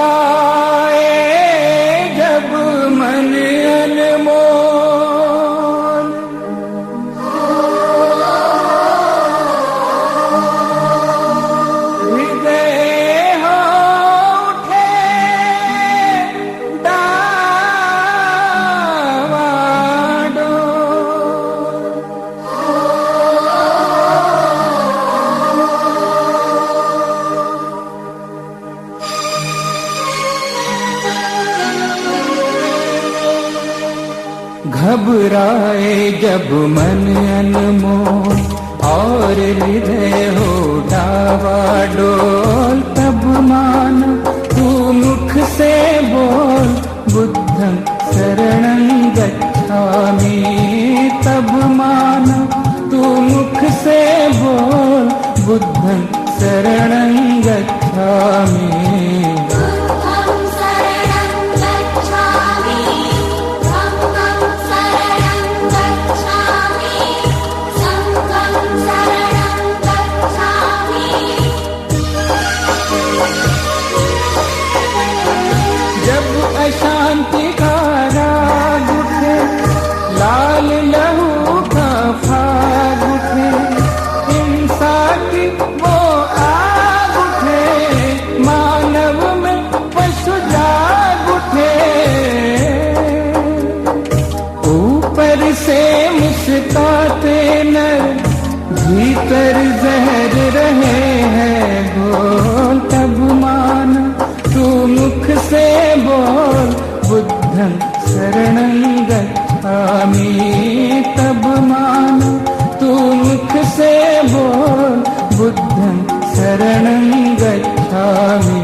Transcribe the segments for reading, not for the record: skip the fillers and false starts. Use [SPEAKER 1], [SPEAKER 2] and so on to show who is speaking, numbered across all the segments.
[SPEAKER 1] घबराए जब मन अनमोल, हृदय हो उठे डावाडोल। घबराए जब मन अनमोल और हृदय हो डावाडोल, तब मानो तू मुख से बोल बुद्धं शरणं गच्छामि। तब मानो तू मुख से बोल बुद्धं शरणं गच्छामि। अशांति का राग उठे, लाल लहू का फाग उठे, हिंसा की वो आग उठे, मानव में पशु जाग उठे। ऊपर से मुस्कुराते नर, भीतर जहर रहे हैं घोल। तब मान तू मुख से बोल बुद्धं शरणं गच्छामि। तब मानो तू मुख से बोल बुद्धं शरणं गच्छामि।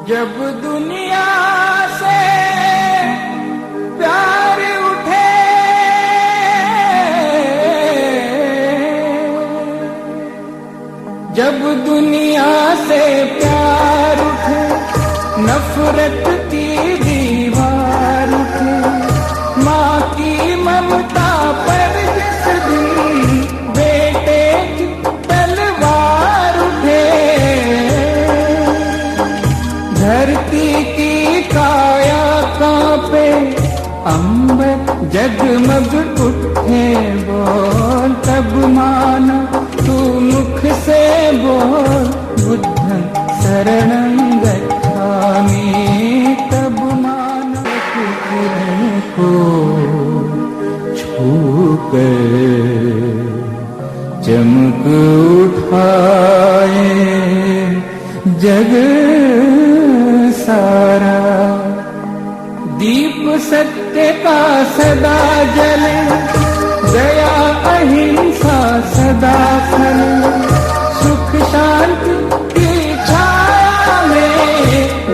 [SPEAKER 1] जब दुनिया से प्यार उठे, जब दुनिया से प्यार उठे, नफरत की दीवार उठे, माँ की ममता पर जिस दिन बेटे की तलवार उठे, धरती की काया कांपे, अंबर जगमग उठे बोल। तब मानो तू मुख से बोल बुद्धं शरणं गच्छामि। तब मानो किरण को छूकर चमक उठाए जग सारा। दीप सत्य का सदा जले, दया अहिंसा सदा फले, सुख शांति की छाया में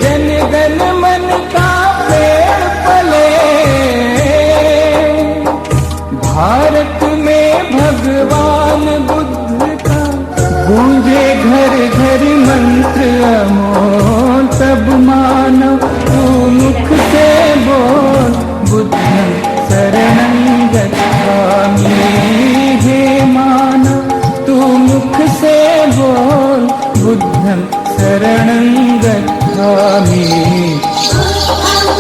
[SPEAKER 1] जन गण मन का पेड़ पले। भारत में भगवान बुद्ध का गूंजे घर घर मंत्र अमोल। तब मानो तू मुख से बोल बुद्धं शरणं गच्छामि। हे मानो तू मुख से बोल बुद्धं शरणं गच्छामि।
[SPEAKER 2] शरणं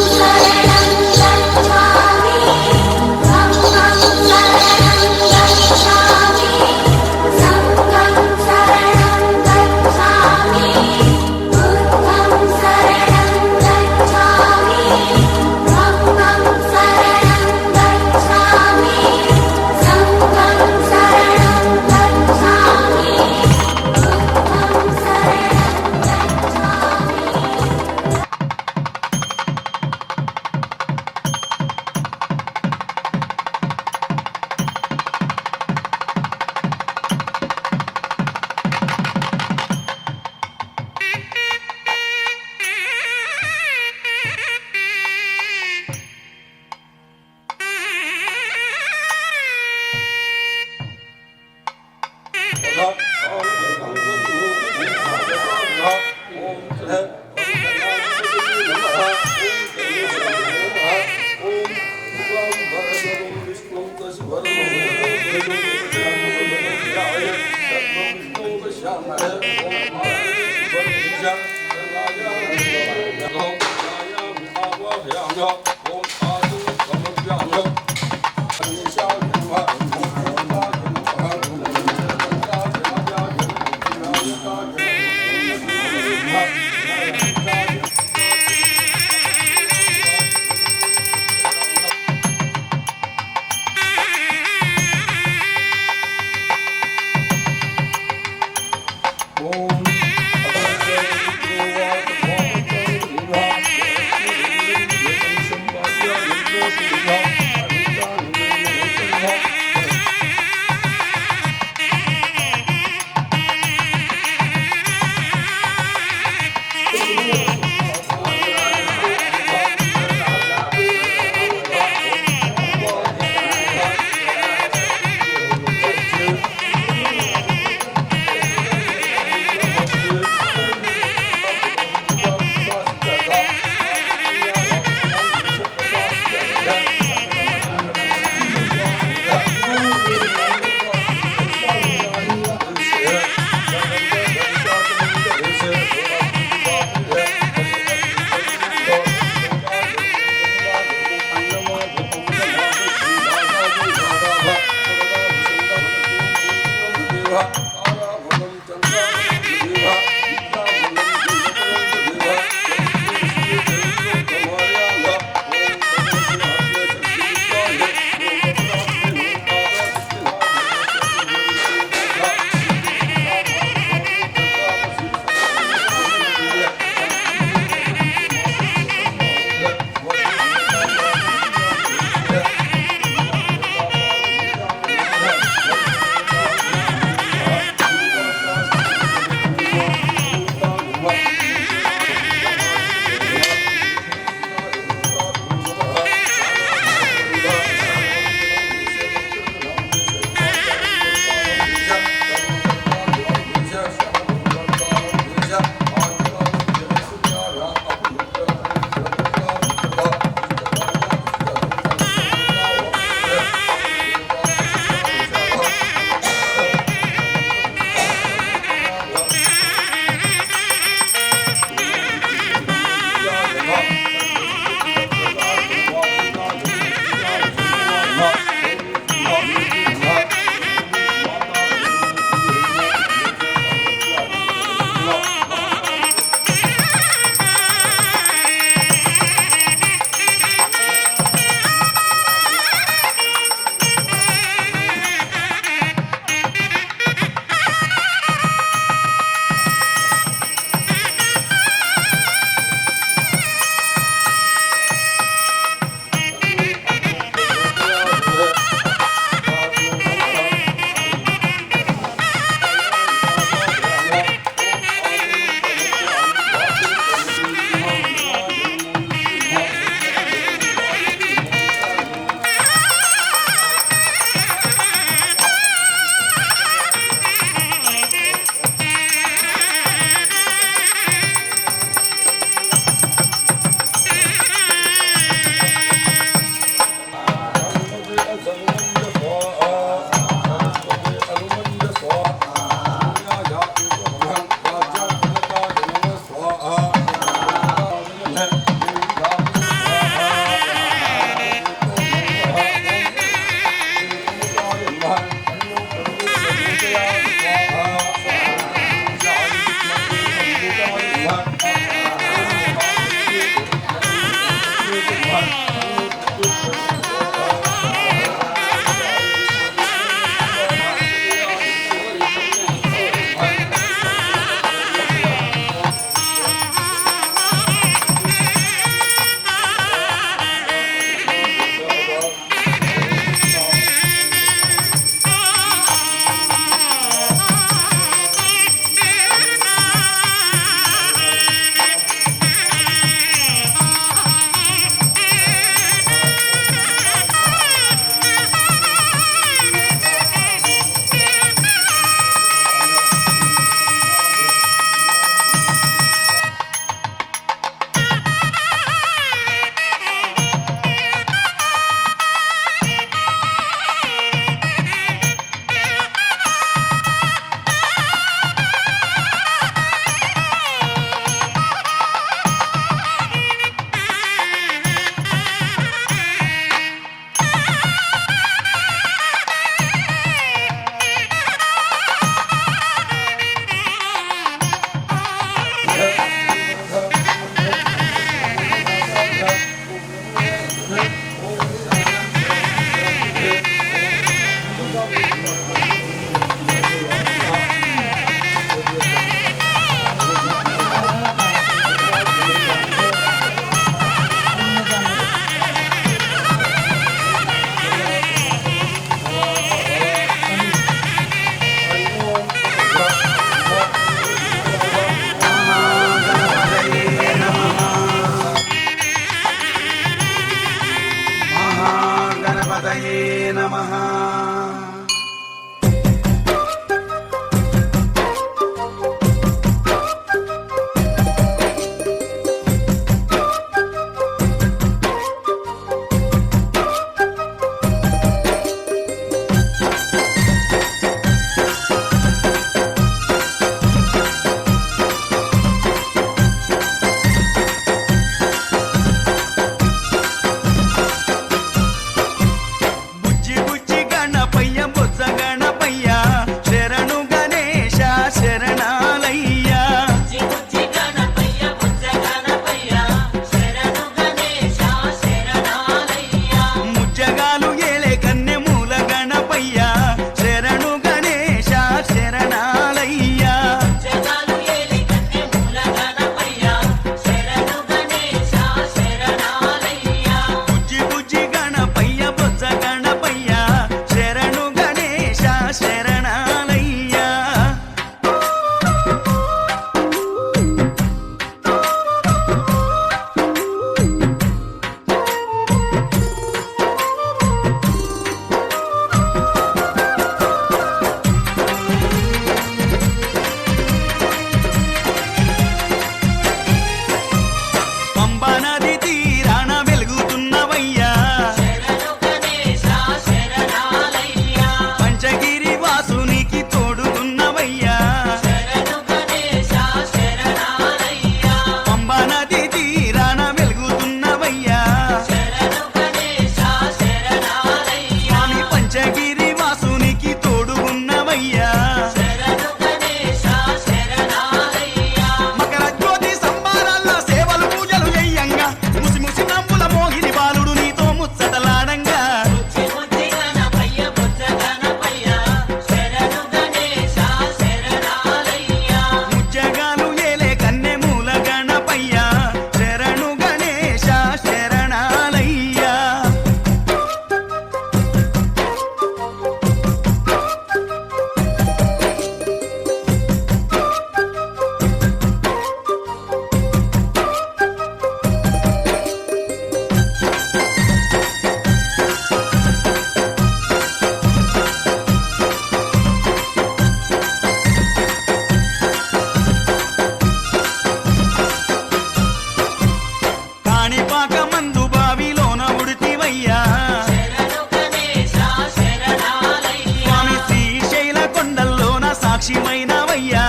[SPEAKER 2] సాక్షిమైనవయ్యా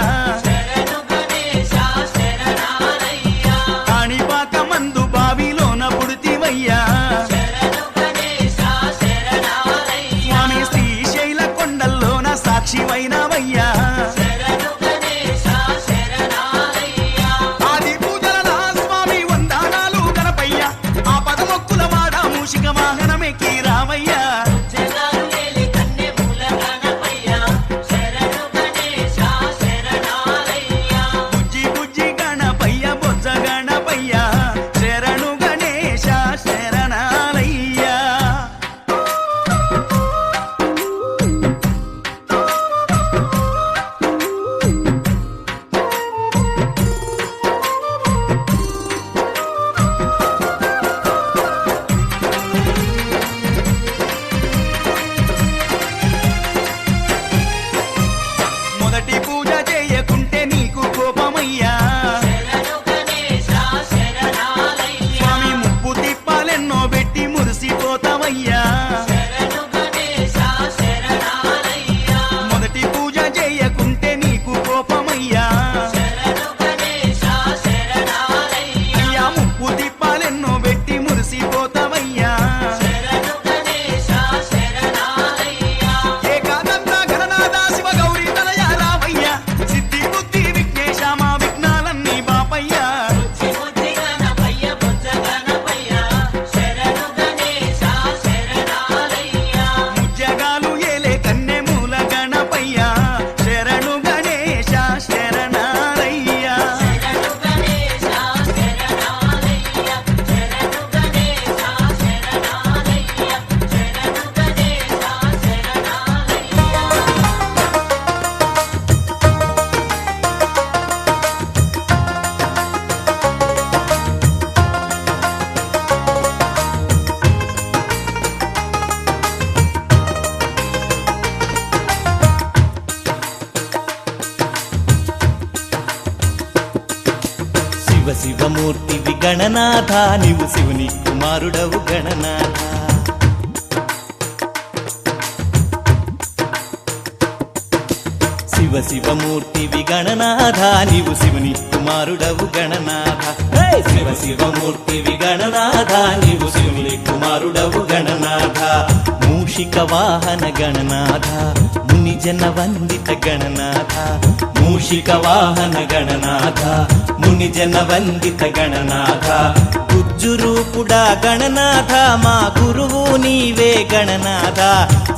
[SPEAKER 2] కాణిపాక మందు బావిలోన పుడితివయ్యా స్వామి శ్రీశైల కొండల్లోన సాక్షిమైనవయ్యా ఆది పూజల నా స్వామి వందనాలు గణపయ్యా ఆ పదమొక్కుల వాడ మూషిక వాహనమెక్కి రావయ్యా
[SPEAKER 3] శివ శివమూర్తివి గణనాథ నీవు శివుని కుమారుడవు గణనాథ శివ శివమూర్తివి గణనాథ నీవు శివుని కుమారుడవు గణనాథ శివ శివమూర్తివి గణనాథ నీవు శివుని కుమారుడవు గణనాథ మూషిక వాహన గణనాథ మునిజన వందిత గణనాథ మూషిక వాహన గణనాథ మునిజన వందిత గణనాథ గుజ్జురూపుడా గణనాథ మా గురువు నీవే గణనాథ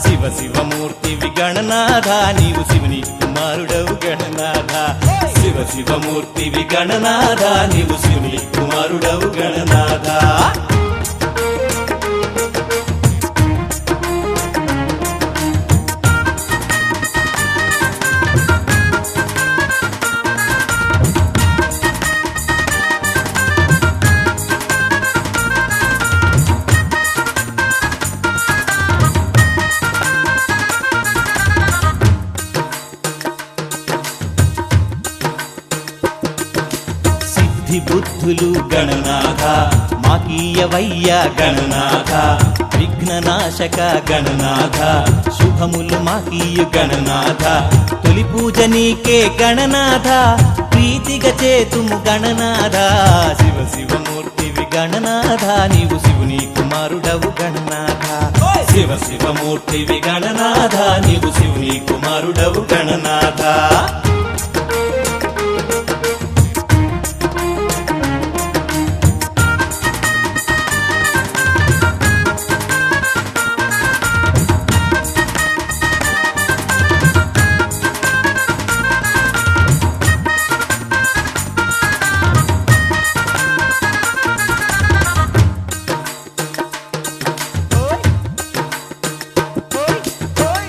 [SPEAKER 3] శివ శివమూర్తివి గణనాథ నీవు శివుని కుమారుడవు గణనాథ శివ శివమూర్తివి గణనాథ నీవు శివుని కుమారుడవు గణనాథ బుద్ధులు గణనాథ మాకీయవయ్య గణనాథ విఘ్ననాశక గణనాథ శుభములు మాకీయు గణనాథ తొలి పూజ నీకే గణనాథ ప్రీతిగా చేతుము గణనాథ శివ శివమూర్తివి గణనాథ నీవు శివుని కుమారుడవు గణనాథ శివ శివమూర్తివి గణనాథ నీవు శివుని కుమారుడవు గణనాథ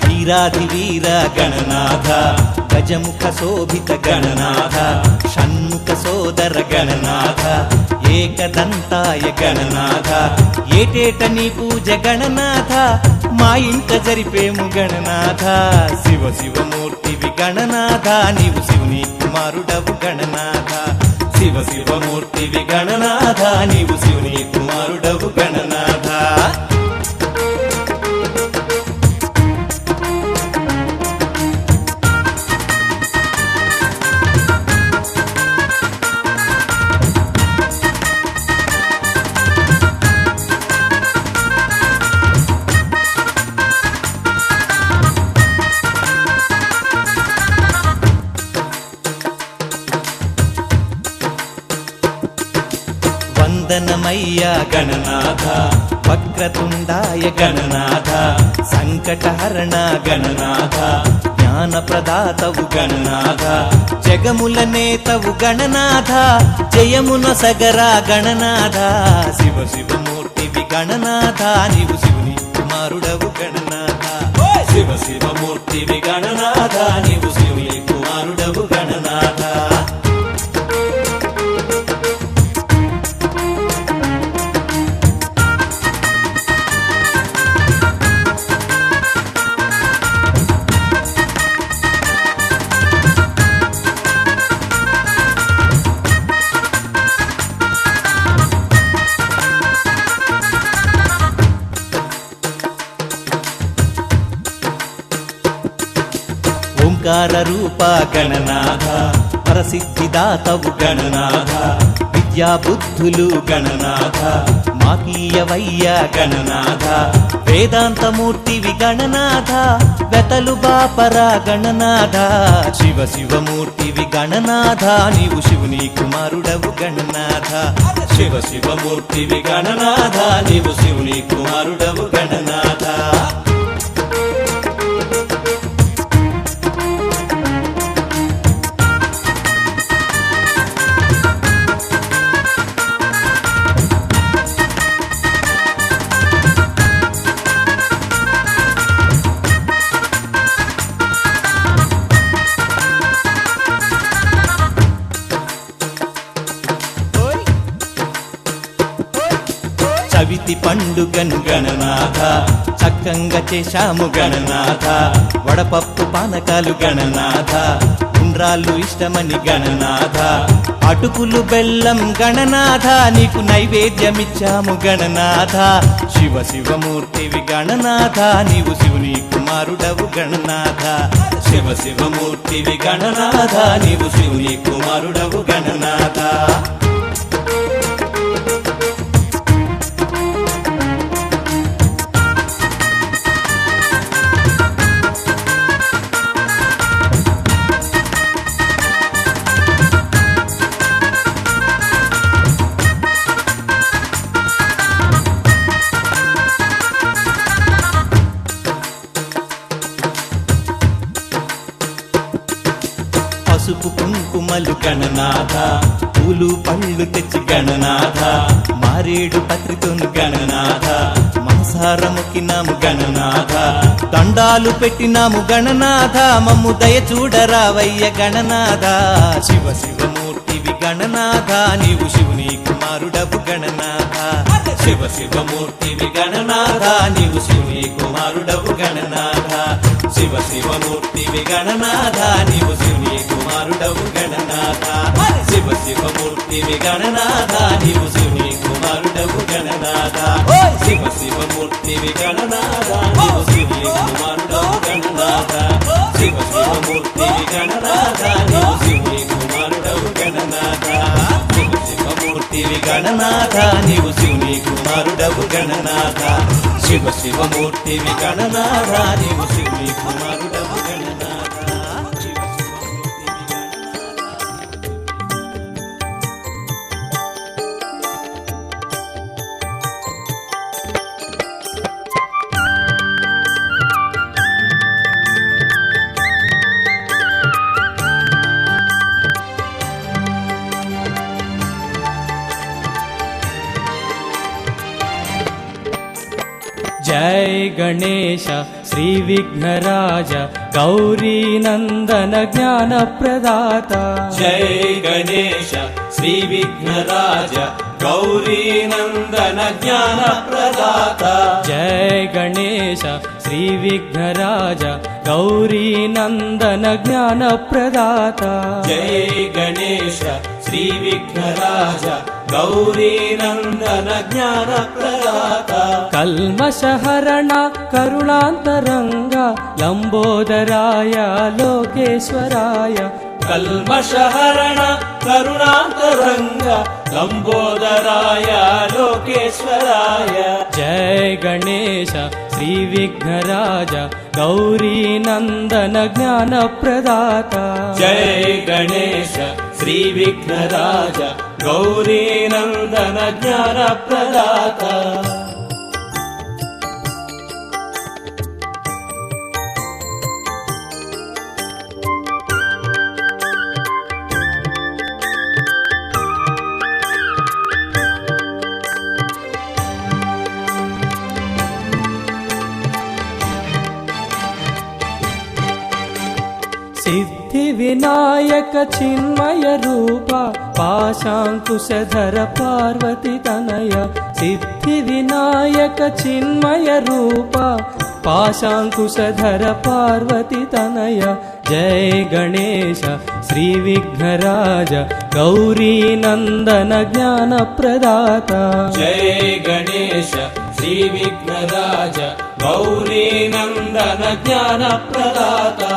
[SPEAKER 3] వీరాధి వీర గణనాథ గజముఖ శోభిత గణనాథ షణ్ముఖ సోదర గణనాథ ఏకదంతాయ గణనాథ ఏటేట నీ పూజ గణనాథ మా ఇంట జరిపేము గణనాథ శివ శివమూర్తివి గణనాథ నీవు శివుని కుమారుడవు గణనాథ శివ శివమూర్తివి గణనాథ నీవు శివుని కుమారుడవు గణనాథ వందనమయ్య గణనాథ వక్రతుండాయ గణనాథ సంకటహరణ గణనాథ జ్ఞానప్రదాతవు గణనాథ జగముల నేతవు గణనాథ జయమున సగరా గణనాథ శివ శివమూర్తివి గణనాథ నీవు శివుని కుమారుడవు గణనాథ శివ శివమూర్తివి గణనాథ నీవు శివుని కుమారుడవు గణనాథ ఓంకార రూప గణనాథ పరసిద్ధిదాతవు గణనాథ విద్యా బుద్ధులు గణనాథ మాకీయవయ్య గణనాథ వేదాంతమూర్తివి గణనాథ వెతలు బాపరా గణనాథ శివ శివమూర్తివి గణనాథ నీవు శివుని కుమారుడవు గణనాథ శివ శివమూర్తివి గణనాథ నీవు శివుని కుమారుడవు గణనాథ చవితి పండుగను గణనాథ చక్కంగా చేశాము గణనాథ వడపప్పు పానకాలు గణనాథ ఉండ్రాళ్ళు ఇష్టమని గణనాథ అటుకులు బెల్లం గణనాథ నీకు నైవేద్యమిచ్చాము గణనాథ శివ శివమూర్తివి గణనాథ నీవు శివుని కుమారుడవు గణనాథ శివ శివమూర్తివి గణనాథ నీవు శివుని కుమారుడవు గణనాథ పసుపు కుంకుమలు గణనాథ పూలు పళ్ళు తెచ్చి గణనాథ మారేడు పత్రితోను గణనాథ మనసారముకినాము గణనాథ దండాలు పెట్టినాము గణనాథ మమ్ము దయ చూడరావయ్య గణనాథ శివ శివమూర్తివి గణనాథ నీవు శివుని కుమారుడవు గణనాథ శివ శివమూర్తివి గణనాథ నీవు శివుని కుమారుడవు గణనాథ శివ శివమూర్తివి గణనాథ నీవు శివుని కుమారుడవు గణనాథ శివ శివమూర్తివి గణనాథ నీవు శివుని కుమారుడవు గణనాథ శివ శివమూర్తివి గణనాథ నీవు శివుని కుమారుడవు గణనాథ శివ శివమూర్తివి గణనాథ నీవు శివుని కుమారుడవు గణనాథ శివ శివమూర్తివి గణనాథ నీవు శివుని కుమారుడవు గణనాథ శివ శివమూర్తివి గణనాథ నీవు శివుని కుమారుడవు గణనాథ శివ
[SPEAKER 1] जय गणेश श्री विघ्नराज गौरी नंदन ज्ञान प्रदाता
[SPEAKER 3] जय गणेश श्री विघ्नराज गौरी नंदन ज्ञान प्रदाता
[SPEAKER 1] जय गणेश श्री विघ्नराज गौरी नंदन ज्ञान प्रदाता
[SPEAKER 3] जय गणेश श्री विघ्नराज गौरी नंदन ज्ञान प्रदाता
[SPEAKER 1] कल्मषहरण करुणान्तरंग लंबोदराय लोकेश्वराय
[SPEAKER 3] कल्मषहरण करुणान्तरंग लंबोदराय लोकेश्वराय
[SPEAKER 1] जय गणेश श्री विघ्नराज गौरी नंदन ज्ञान प्रदाता
[SPEAKER 3] जय गणेश श्री विघ्नराज गौरी नंदन ज्ञान प्रदाता
[SPEAKER 1] सिद्धि विनायक चिन्मय रूप पाशांकुशधर पार्वती तनय सिद्धि विनायक चिन्मय रूप पाशांकुशधर पार्वती तनय जय गणेश श्री विघ्नराज गौरी नंदन ज्ञान प्रदाता
[SPEAKER 3] जय गणेश श्री विघ्नराज गौरी नंदन ज्ञान प्रदाता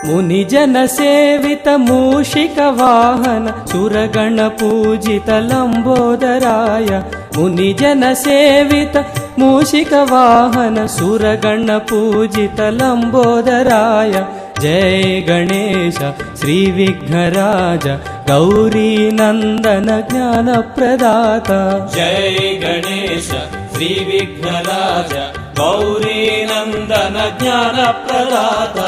[SPEAKER 1] मुनिजन सेवित मूषिक वाहन सुरगण पूजित लंबोदराय मुनिजन सेवित मूषिक वाहन सुरगण पूजित लंबोदराय जय गणेश श्री विघ्नराज गौरी नंदन ज्ञान प्रदाता
[SPEAKER 3] जय गणेश श्री विघ्नराज गौरी नंदन ज्ञान प्रदाता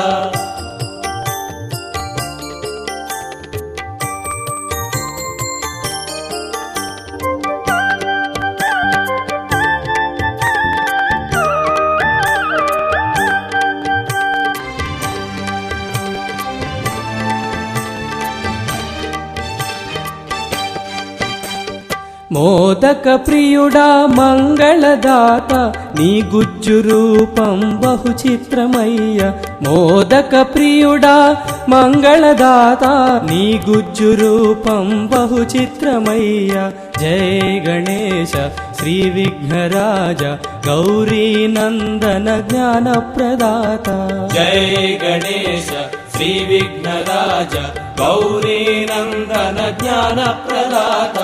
[SPEAKER 1] మోదక ప్రియుడా మంగళదాత నీ గుజ్జు రూపం బహు చిత్రమయ్య మోదక ప్రియుడా మంగళదాత నీ గుజ్జు రూపం బహు చిత్రమయ్య జయ గణేశ శ్రీ విఘ్నరాజ గౌరీ నందన జ్ఞాన ప్రదాత జయ గణేశ శ్రీ విఘ్నరాజ గౌరీ నందన జ్ఞాన ప్రదాత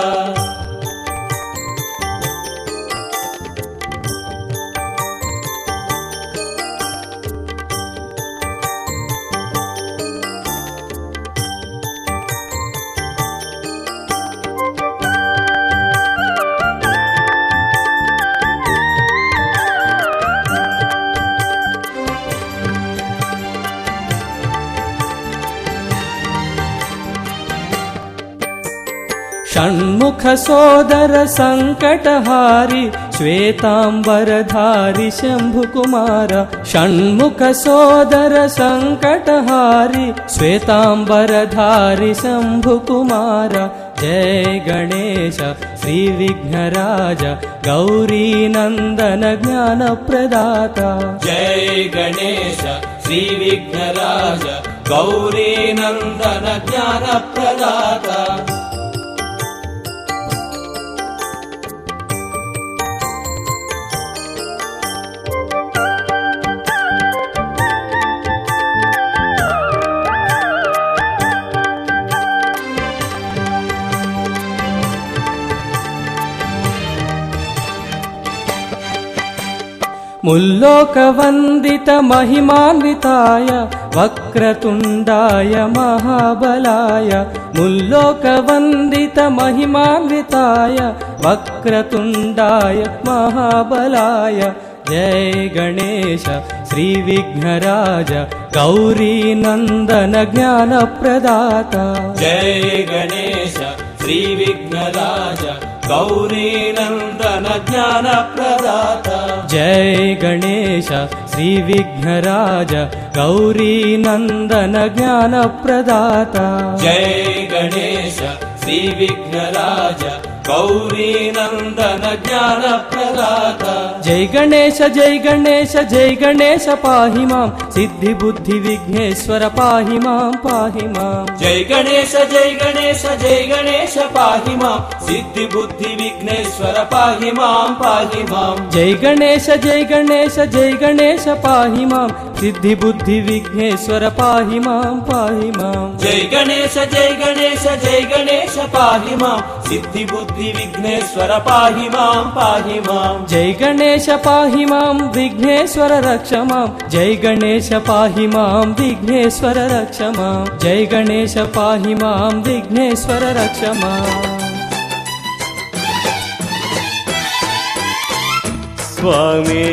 [SPEAKER 1] షణ్ముఖ సోదర సంకటహారి శ్వేతాంబరధారి శంభుకుమార షణ్ముఖ సోదర సంకటహారి శ్వేతాంబరధారి శంభుకుమార జయ గణేశ శ్రీ విఘ్నరాజ గౌరీ నందన జ్ఞాన ప్రదాత జయ గణేశ శ్రీ విఘ్నరాజ గౌరీ నందన జ్ఞాన ప్రదాత ముల్లోకవందిత మహిమాన్వితాయ వక్రతుండాయ మహాబలాయ ముల్లోకవందిత మహిమాన్వితాయ వక్రతుండాయ మహాబలాయ జయ గణేశ శ్రీ విఘ్నరాజ గౌరీ నందన జ్ఞాన ప్రదాత జయ గణేశ శ్రీ విఘ్నరాజ గౌరీ నందన జ్ఞాన ప్రదాత జయ గణేశ శ్రీ విఘ్నరాజ గౌరీ నందన జ్ఞాన ప్రదాత జయ గణేశ శ్రీ విఘ్నరాజ గౌరీ నందన జ్ఞాన ప్రదాత జై గణేశ జై గణేశ జై గణేశ పాహి మాం సిద్ధి బుద్ధి విఘ్నేశ్వర పాహి మాం జై గణేశ జై గణేశ జై గణేశ పాహి మాం సిద్ధి బుద్ధి విఘ్నేశ్వర పాహి మాం జై గణేశ జై గణేశ జై గణేశ పాహి మాం సిద్ధి బుద్ధి విఘ్నేశ్వర పాహి మాం జై గణేశ జై గణేశ జై గణేశ పాహి మాం సిద్ధి బుద్ధి విఘ్నేశ్వర పాహి మాం జై గణేశ పాహి మాం విఘ్నేశ్వర రక్ష మాం జై గణేశ పాహి మాం విఘ్నేశ్వర రక్ష మాం జై గణేశ పాహి మాం విఘ్నేశ్వర రక్ష మాం
[SPEAKER 4] స్వామి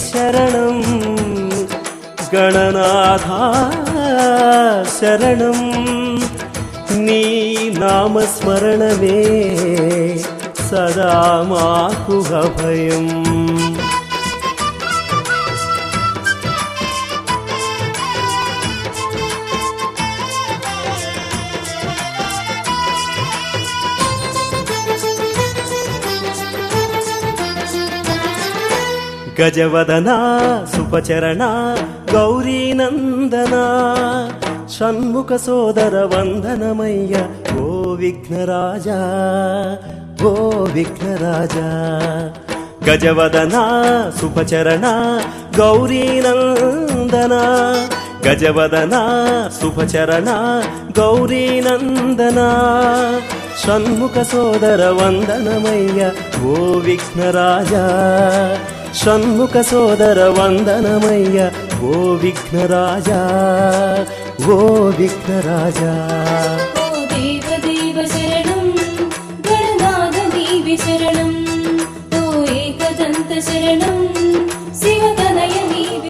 [SPEAKER 4] శరణం గణనాథ శరణం నీ నామస్మరణమే సదా మాకు అభయం గజవదన సుపచరణ గౌరీనందన షణ్ముఖ సోదర వందనమయ్య ఓ విఘ్నరాజా ఓ విఘ్నరాజా గజవదన సుపచరణ గౌరీనందన గజవదన సుపచరణ గౌరీనందన షణ్ముఖ సోదర వందనమయ్య ఓ విఘ్నరాజా షణ్ముఖ సోదర వందనమయ్య ఓ విఘ్నరాజా ఓ విఘ్నరాజా
[SPEAKER 5] ఓ దేవదేవ శరణం గణనాథ నీవి శరణం ఓ ఏకదంత శరణం శివతనయ నీవి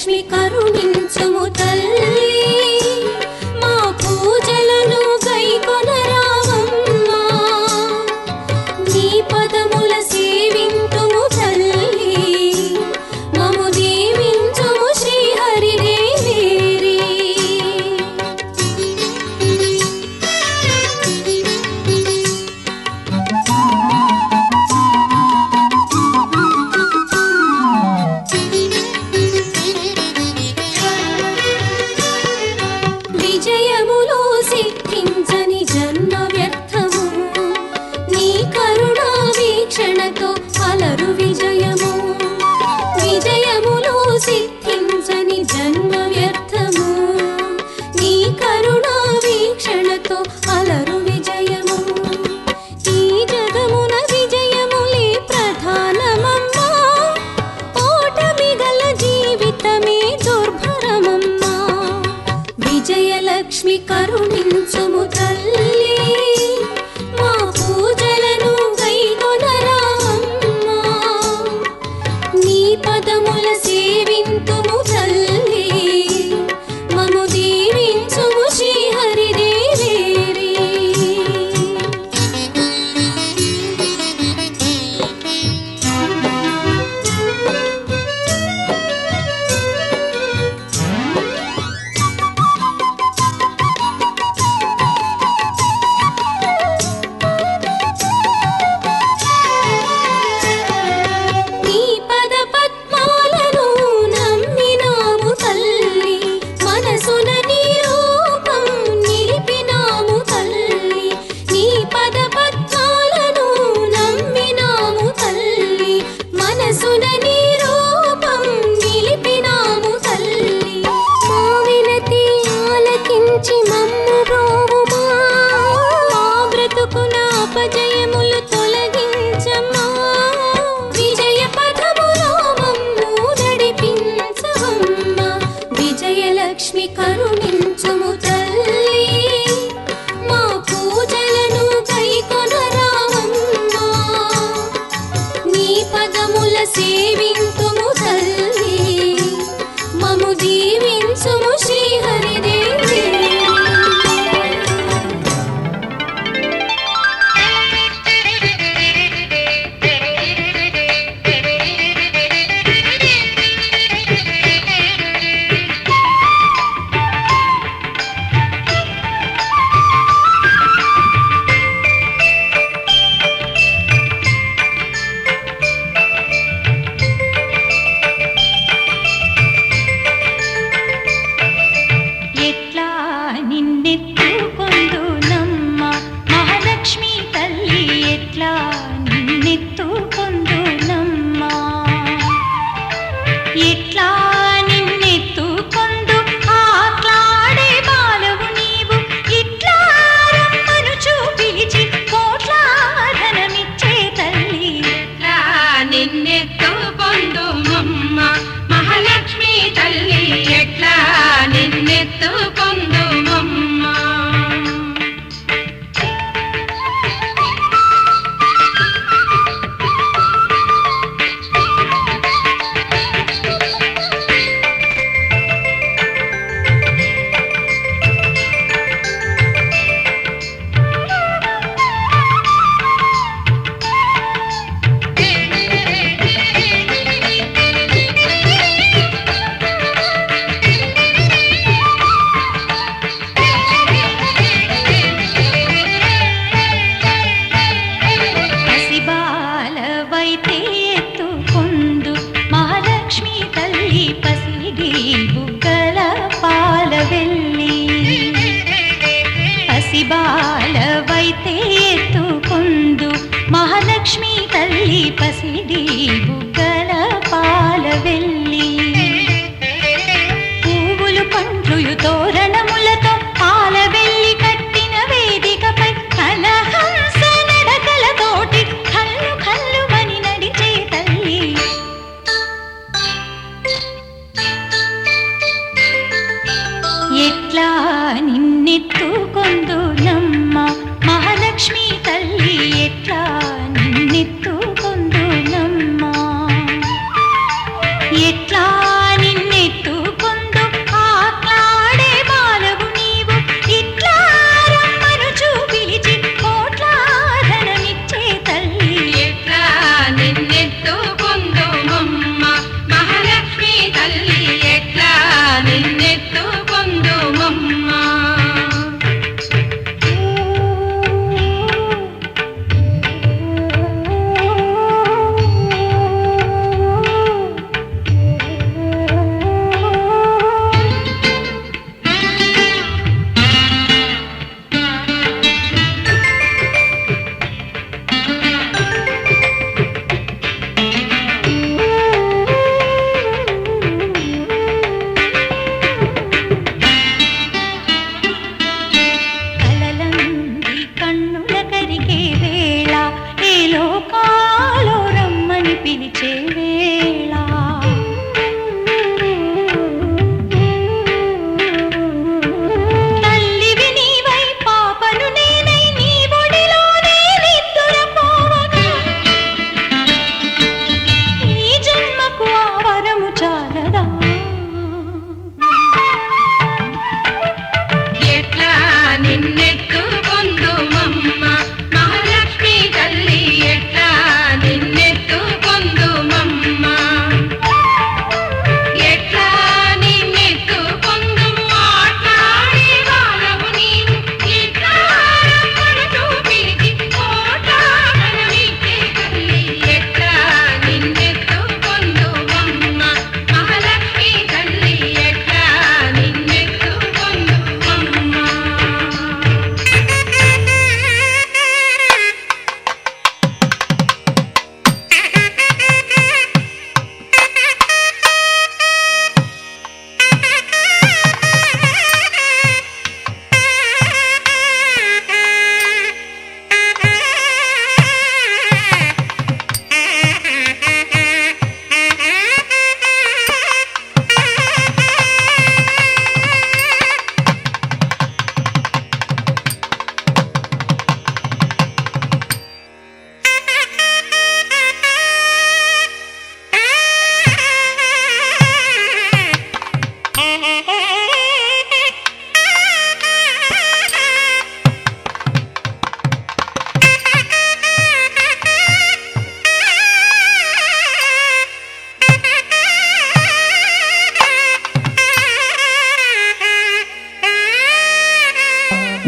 [SPEAKER 5] విజయలక్ష్మి కరుణించుము తల్లి మా పూజలను గైకొనరావమ్మా నీ పదముల సేవింతుము తల్లి మము దీవించుము శ్రీహరిదేవేరి విజయములో సిద్ధించని జన్మ వ్యర్థము నీ కరుణా వీక్షణతో అలరు విజయము విజయములో సిద్ధించని జన్మ వ్యర్థము నీ కరుణా వీక్షణతో అలరు విజయము ఈ జగమున విజయములే ప్రధానమమ్మా ఓటమి గల జీవితమే దుర్భరమమ్మా విజయలక్ష్మి కరుణించుము తల్లి మా పూజలను గైకొనరావమ్మా నీ పదముల సేవింతుము తల్లి మము దీవించుము శ్రీహరిదేవేరి నీ పద పద్మాలను నమ్మినాము తల్లి మనసున నీ రూపం నిలిపినాము తల్లి నీ పద పద్మాలను నమ్మినాము తల్లి మనసున నీ రూపం నిలిపినాము తల్లి మా వినతి ఆలకించి మమ్ము బ్రోవుమా మా బ్రతుకున అపజయములు తొలగించమ్మా విజయ పథములో మమ్ము నడిపించవమ్మా విజయలక్ష్మి కరుణించుము తల్లి మా పూజలను గైకొనరావమ్మా నీ పదముల సేవింతుము తల్లి మము దీవించుము శ్రీహరిదేవి
[SPEAKER 6] ఎట్లా నిన్నెత్తుకొందునమ్మ మహాలక్ష్మి తల్లి ఎట్లా నిన్నెత్తుకొందునమ్మ ఎట్లా నిన్నెత్తుకొందు ఆట్లాడే బాలవు నీవు ఇట్లా రమ్మనుచు పిలిచి కోట్ల ధనమిచ్చే తల్లి
[SPEAKER 7] ఎట్లా నిన్నెత్తుకొందుమమ్మ మహాలక్ష్మి తల్లి ఎట్లా నిన్నెత్తుకొందుమమ్మ
[SPEAKER 6] పసిబాలవైతే ఎత్తుకొందు మహాలక్ష్మి తల్లి పసిడి బుగ్గల పాల వెళ్ళి పసిబాలవైతే ఎత్తుకొందు మహాలక్ష్మి తల్లి పసిడి బుగ్గల పాల వెళ్ళి పువ్వులు పండ్లు తోరణములతో పాల వెళ్ళి కట్టిన వేదికపై కలహంస నడకలతోటి కల్లు కల్లుమని నడిచే తల్లి ఎట్లా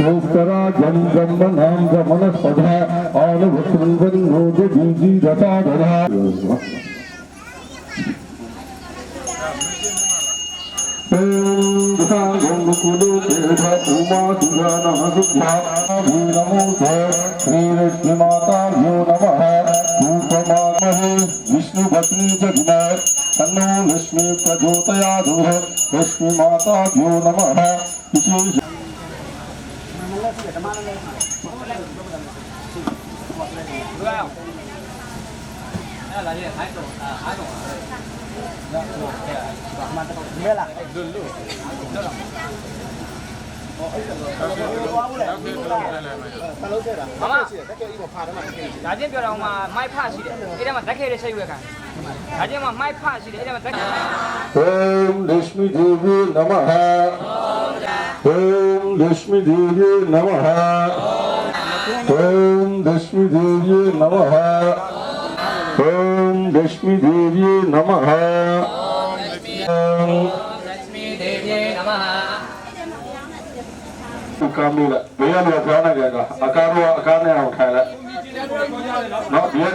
[SPEAKER 8] श्रेष्ठराजं ब्रह्मणां गमनस्पधा आनवशृण्वन्नोद बीजीरसाधना श्रीलक्ष्मीमाताभ्यो नमः विष्णुपत्नी च विनय तन्नो लक्ष्मी प्रचोदयात् लक्ष्मीमाताभ्यो नमः विशेष
[SPEAKER 9] 나중에 벼랑 많이 파시래. 이래만 닦여야 세우가. 나중에 많이 파시래. 이래만 닦여.
[SPEAKER 8] ओम लक्ष्मी देवी नमः ओम लक्ष्मी देवी नमः ओम लक्ष्मी देवी नमः ओम लक्ष्मी देवी नमः
[SPEAKER 9] लक्ष्मी देवी नमः
[SPEAKER 8] कामिला भैया ने गाना गाएगा अकार ने उठाया ना भैया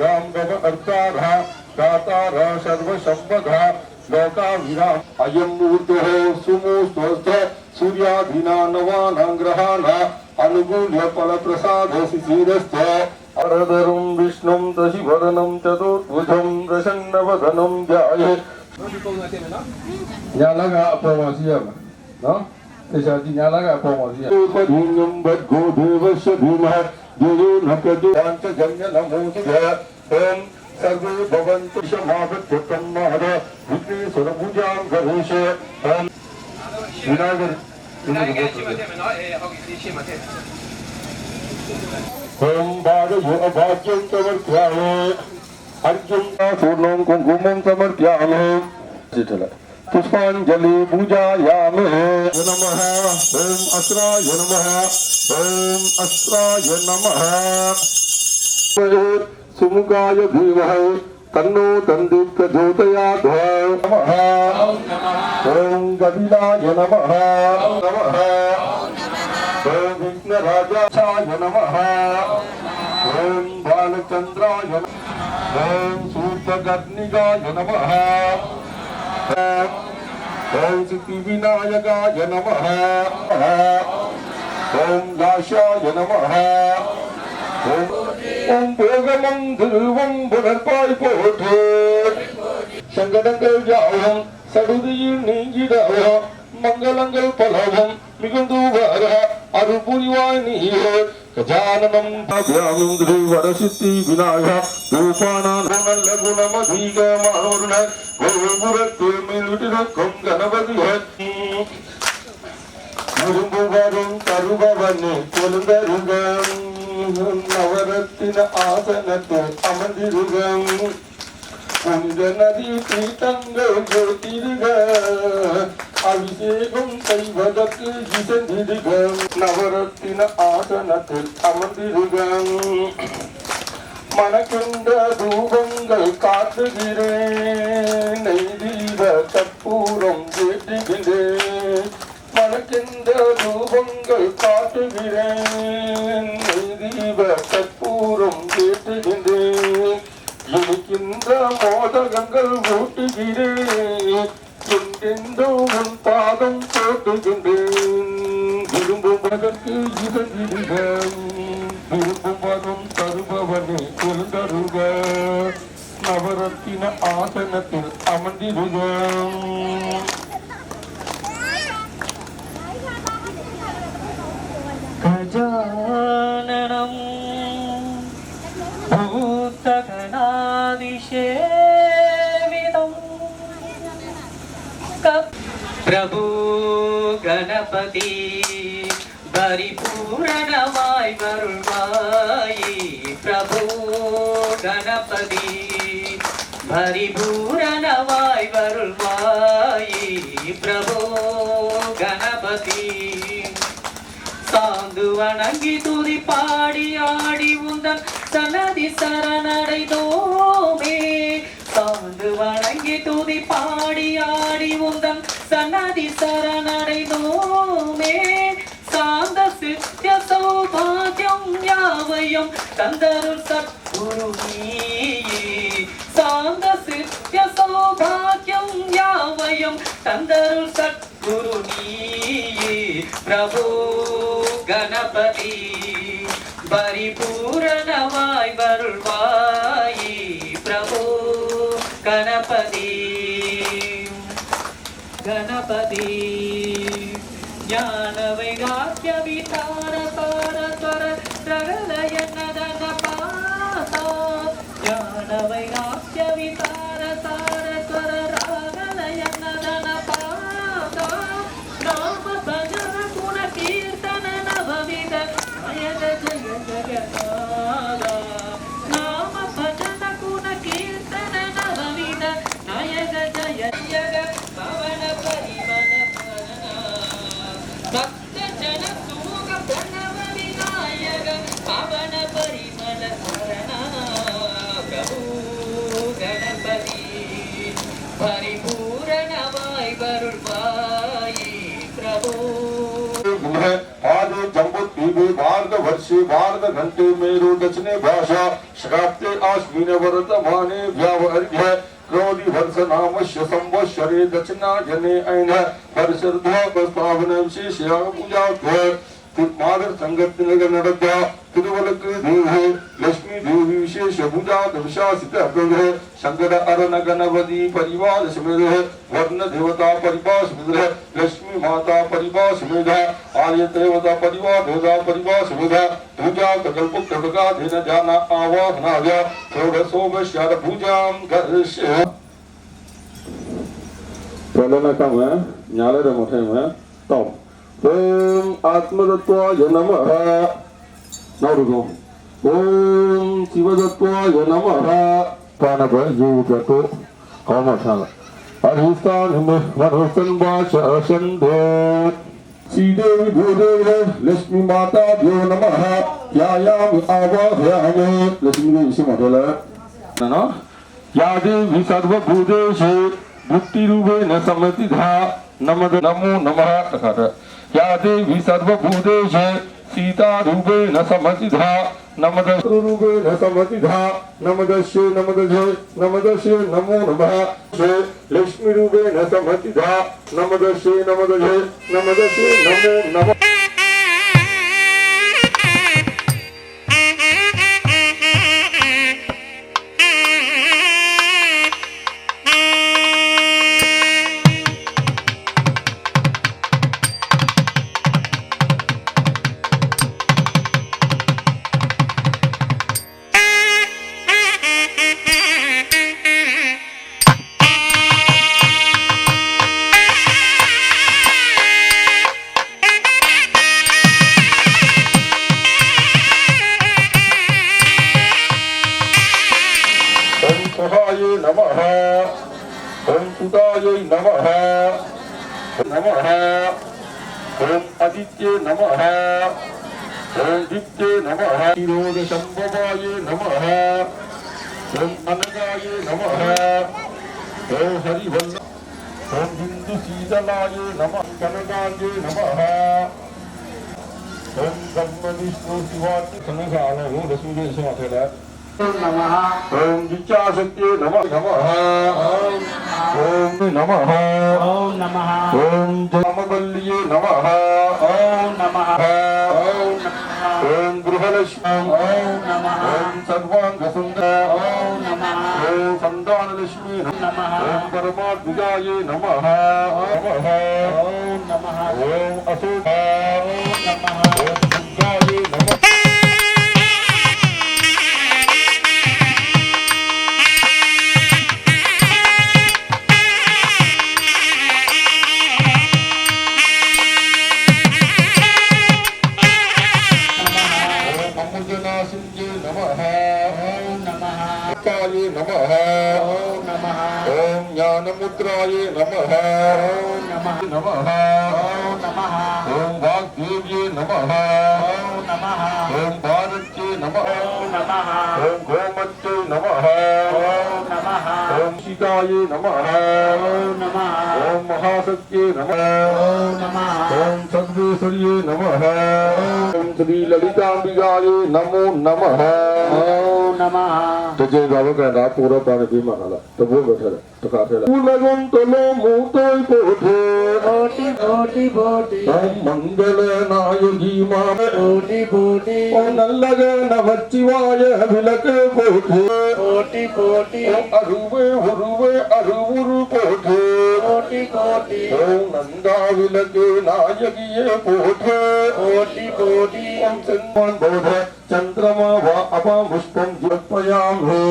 [SPEAKER 8] गाम गम अर्चाधा दातारा सर्वसंपदा लोकाभिराम अयं मूर्तः सुमो स्वस्थ सूर्याधीना नवानां ग्रहाणां अनुकूल्य फलप्रसादशिशिरश्च अरदरुं विष्णुं दशिवदनं चतुर्भुजं प्रसन्नवदनं ध्याये Nyalaga apa masih apa? No? Jadi nyalaga apa masih? Padhinyam badgo devasya dhimah deyo nakadu pancha janya namosya om sarve bhavantu shamavat bhutam mahara bhutri surabhujam gareshe om vinagar om bhada yo abhagyam tavartyame Arjun पूर्णं कुंकुमं समर्पयामि पुष्पांजलि पूजायामि नमः ओम अस्राय नमः ओम अस्राय नमः सुमुखाय धीमहि तन्नो तन्ति प्रचोदयात् नमः ओम कपिलाय नमः नमः ओम विघ्नराजाय नमः ओम बालचंद्राय ओम सूर्यग्निकाय नमः ओम सिद्धिविनायकाय नमः ओम दाशाय नमः ओम भोगमं ध्रुवं पुनर्पाय पोठे சங்கடங்கள் யாவும் சடுதியில் நீங்கிடவ மங்களங்கள் பலவும் மிகுந்து வர அருள் புரிவாய் நீயே கஜானனம் பாபியாகும் வரசித்தி விநாயகா ரூபானான் நல்ல குணமதீகமானவருண கோபுரத்தில் மேலிட்டிருக்கும் கணபதியை விரும்புவரும் தருபவனே கொழுந்தருகம் நவரத்தின ஆசனத்தில் அமர்ந்திருகம் புனித நதி தீர்த்தங்கள் ஜோதிருக அபிஷேகம் செய்வதற்கு இசைந்திருக நவரத்தின ஆசனத்தில் அமர்ந்திருகம் மணக்கின்ற தூபங்கள் காட்டுகிறேன் நெய்தீப கற்பூரம் ஏற்றுகின்றேன் மணக்கின்ற தூபங்கள் காட்டுகிறேன் நெய்தீப கற்பூரம் ஏற்றுகின்றேன் இருக்கின்ற மோதகங்கள் ஊட்டுகிறேன் என்றென்றும் உன் பாதம் போட்டுகின்றேன் விரும்புவதற்கு இறங்கிடுகிறேன் விரும்புவதும் தருபவனே கொழுந்தருக நவரத்தின ஆசனத்தில் அமர்ந்திருக
[SPEAKER 1] கஜானனம் भूतगणादिसेवितं प्रभु गणपति परिपूर्णमाய் வருள்வாய் प्रभु गणपति परिपूर्णमाய் வருள்வாய் प्रभु गणपति சாந்து வணங்கி துதி பாடி ஆடி உந்தன் சன்னதி சரணடைந்தோமே சார்ந்து வணங்கி துதி பாடி ஆடி உந்தன் சன்னதி சரணடைந்தோமே சாந்த சித்திய சௌபாகியம் யாவையும் தந்தருள் சத்குரு நீயே சாந்த சித்திய சௌபாகியம் யாவையும் தந்தருள் சத்குரு நீயே பிரபு கணபதி பரிபூரணமாய் வருள்வாயே பிரபு கணபதி கணபதி ஞான வைராக்கிய விதார சார ஸ்வர பிரகலயனதன பாச ஞான வைராக்கிய விதார சார ஸ்வர ராகலயனதன பாச நாம சஜன குண கீர்த்தன நவவித நயன ஜய ஜಗನ್ನಾಥ நாம ಭಜನ குண கீர்த்தன நவவித நயன ஜய ஜக பவன பரிமள ಭಕ್ತ ಜನ ಸೂಗ ಪ್ರಣವ ವಿನಾಯಕ ಪವನ ಪರಿಮಳ ಶರಣ ಪ್ರಭು ಗಣಪತಿ ಪರಿಪೂರ್ಣವಾಯ್ ಬರುಳ್ವಾಯಿ ಪ್ರಭು
[SPEAKER 8] आदि जम्बुद्वीपे भारतवर्षे भारतघण्टे मेरु दक्षिणे भाषा शकाब्दे आश्विन वर्तमाने व्यावर्घ्य क्रोधि वर्ष नामस्य संवत्सरे दक्षिणायने ऐन वर्षर्ध प्रस्तावന विशेषया पूजा मादर संगत नगर नडद्या तिरुवलक देवी लक्ष्मी देवी विशेष पूजा विशासित अग्रह शंकर अरण गणपति परिवार समेत वर्ण देवता परिवार समेत लक्ष्मी माता परिवार समेत आर्य देवता परिवार समेत पूजा कल्प कल्पका दिन जाना आवाहनाय षोडशोपचार पूजां करिष्ये प्रलनकम न्यालय मठम तम ओम आत्मतत्वाय नमः नवरुगो ओम शिवतत्वाय नमः पानप युगतो कमठाल अरिस्तान में मनोसन वाचन्दे श्रीदेवी भूदेवी लक्ष्मी माता भ्यो नमः यायामि आवाहयामि लक्ष्मी देवी से मठल न या देवी सर्वभूतेषु बुद्धिरूपेण संस्थिता नमो नमः तथा या देवी सर्वभूतेषु सीतारूपेण संस्थिता नमोरूपेण संस्थिता नमोदस्ये नमो नमः लक्ष्मीरूपेण संस्थिता नमोदस्ये नमो नमः नमः ओम सुदाय नमः नमः ओम आदित्य नमः ओम दित्य नमः निरोध संभवाय नमः ओम अनगाय नमः ओम हरिवल्ल ओम हिंदु शीतलाय नमः कनकाय नमः ओम ब्रह्म विष्णु शिवाय कनकाय लक्ष्मी समाधेला नमः ओम विचाशक्ति नमः नमः ओम नमः ओम नमः ओम जमवल्लिये नमः ओम नमः ओम गृहलक्ष्मी ओम नमः ओम सर्वांग सुंदर ओम नमः ओम संतान लक्ष्मी नमः ओम परमात्मिकाये नमः नमः ओम नमः ओम अशोक ओम नमः ओम दुर्गाये नमः ओम ज्ञानमुद्राय नमः ओम नमः नमः ओम नमः ओम वाग्देव्ये नमः ओम नमः ओम भारत्ये नमः नमः ओम गोमत्ते नमः ओम नमः ओम शिकाये नमः ओम नमः ओम महासत्ये नमः ओम नमः ओम सर्वेश्वर्ये नमः ओम श्री ललितांबिकाये नमो नमः ओम नमः तो जे बाबा का ना पूरा पानी भी मांगला तो वो बैठा तो काफे ला उलगन तलो मुतोय कोठे बोटी बोटी बोटी ओम मंगल नायकी मा बोटी बोटी ओम नल्लग नमच्चिवाय विलक कोठे बोटी बोटी ओम अरुवे हुरुवे अरुवुरु कोठे बोटी बोटी ओम नंदा विलक नायकीये कोठे बोटी बोटी ओम सन्मान बोधे चंद्रमा वा अपा पुष्पम जपयामहे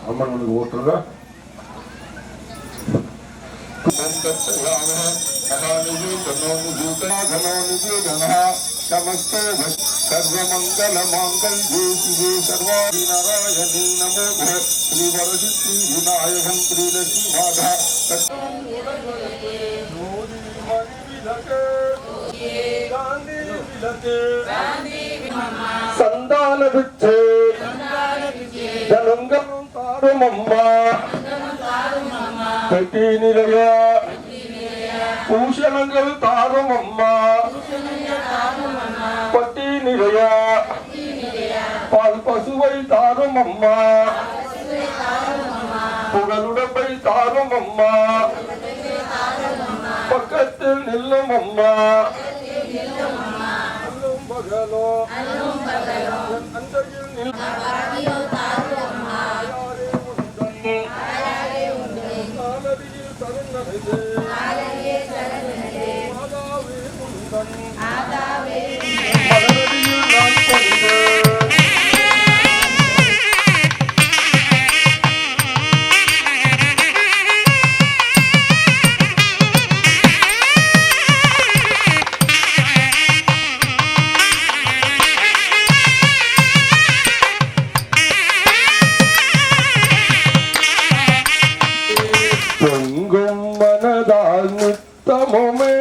[SPEAKER 8] अमन मन वोटरगा ओम तत्सयामः अहानिजु तनोमुजु तनाघनोमुजु घनः समस्तो सर्वमंगल मांगल्ये शिवे सर्वादि नारायणी नमोः श्री वरसिद्धि विनायकं श्री लक्ष्मी माधा संतान बिच्छे जनंगम तारुमम्मा कटी निलय பூஷணங்கள் தாரும் அம்மா பட்டி நிறைய பால் பசுவை தாரும் அம்மா புகழுடம்பை தாரும் அம்மா பக்கத்தில் நில்லும் அம்மா பகலோ அன்றையில் பொங்கும் மனதால் நித்தமுமே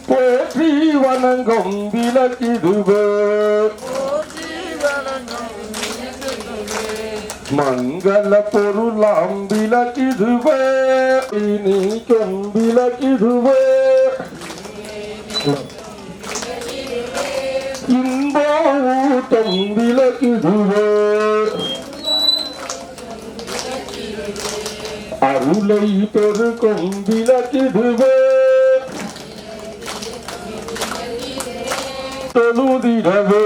[SPEAKER 8] போற்றி வணங்கும் விளக்கிடுவே மங்கள பொருளாம் விளக்கிடுவே நீக்கும் விளக்கிடுவே இன்ப ஊட்டம் விளக்கிடுவே அருளை பெருக்கும் விளக்கிடுவே தொழுதிடவே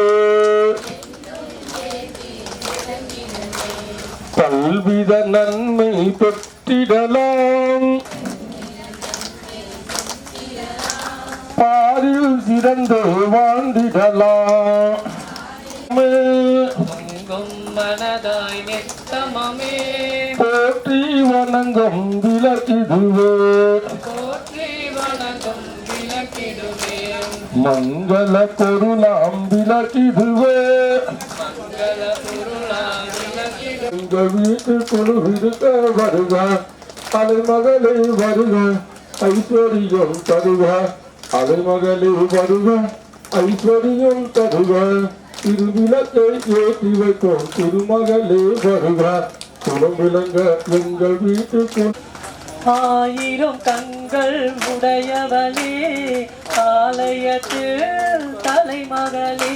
[SPEAKER 8] பல்வித நன்மை பெற்றிடலாம் பாரில் சிறந்து வாழ்ந்திடலாம் மனதாய் நித்தமமே போற்றி வணங்கும் விளக்கிடுவே போற்றி வணங்கும் விளக்கிடுவே மங்கள பொருளாம் விளக்கிடுவே மங்கள பொருளாம் விளக்கிடுவே உங்க வீட்டுக்குழு இருக்க வருக அலைமகளே வருக ஐஸ்வர்யம் தருக அலைமகளே வருக ஐஸ்வர்யம் தருக திருவிளக்கை ஏற்றி வைக்கும் திருமகளே வருக குலம் விளங்க எங்கள் வீட்டுக்குள்
[SPEAKER 1] ஆயிரம் கண்கள் உடையவளே ஆலயத்தில் தலைமகளே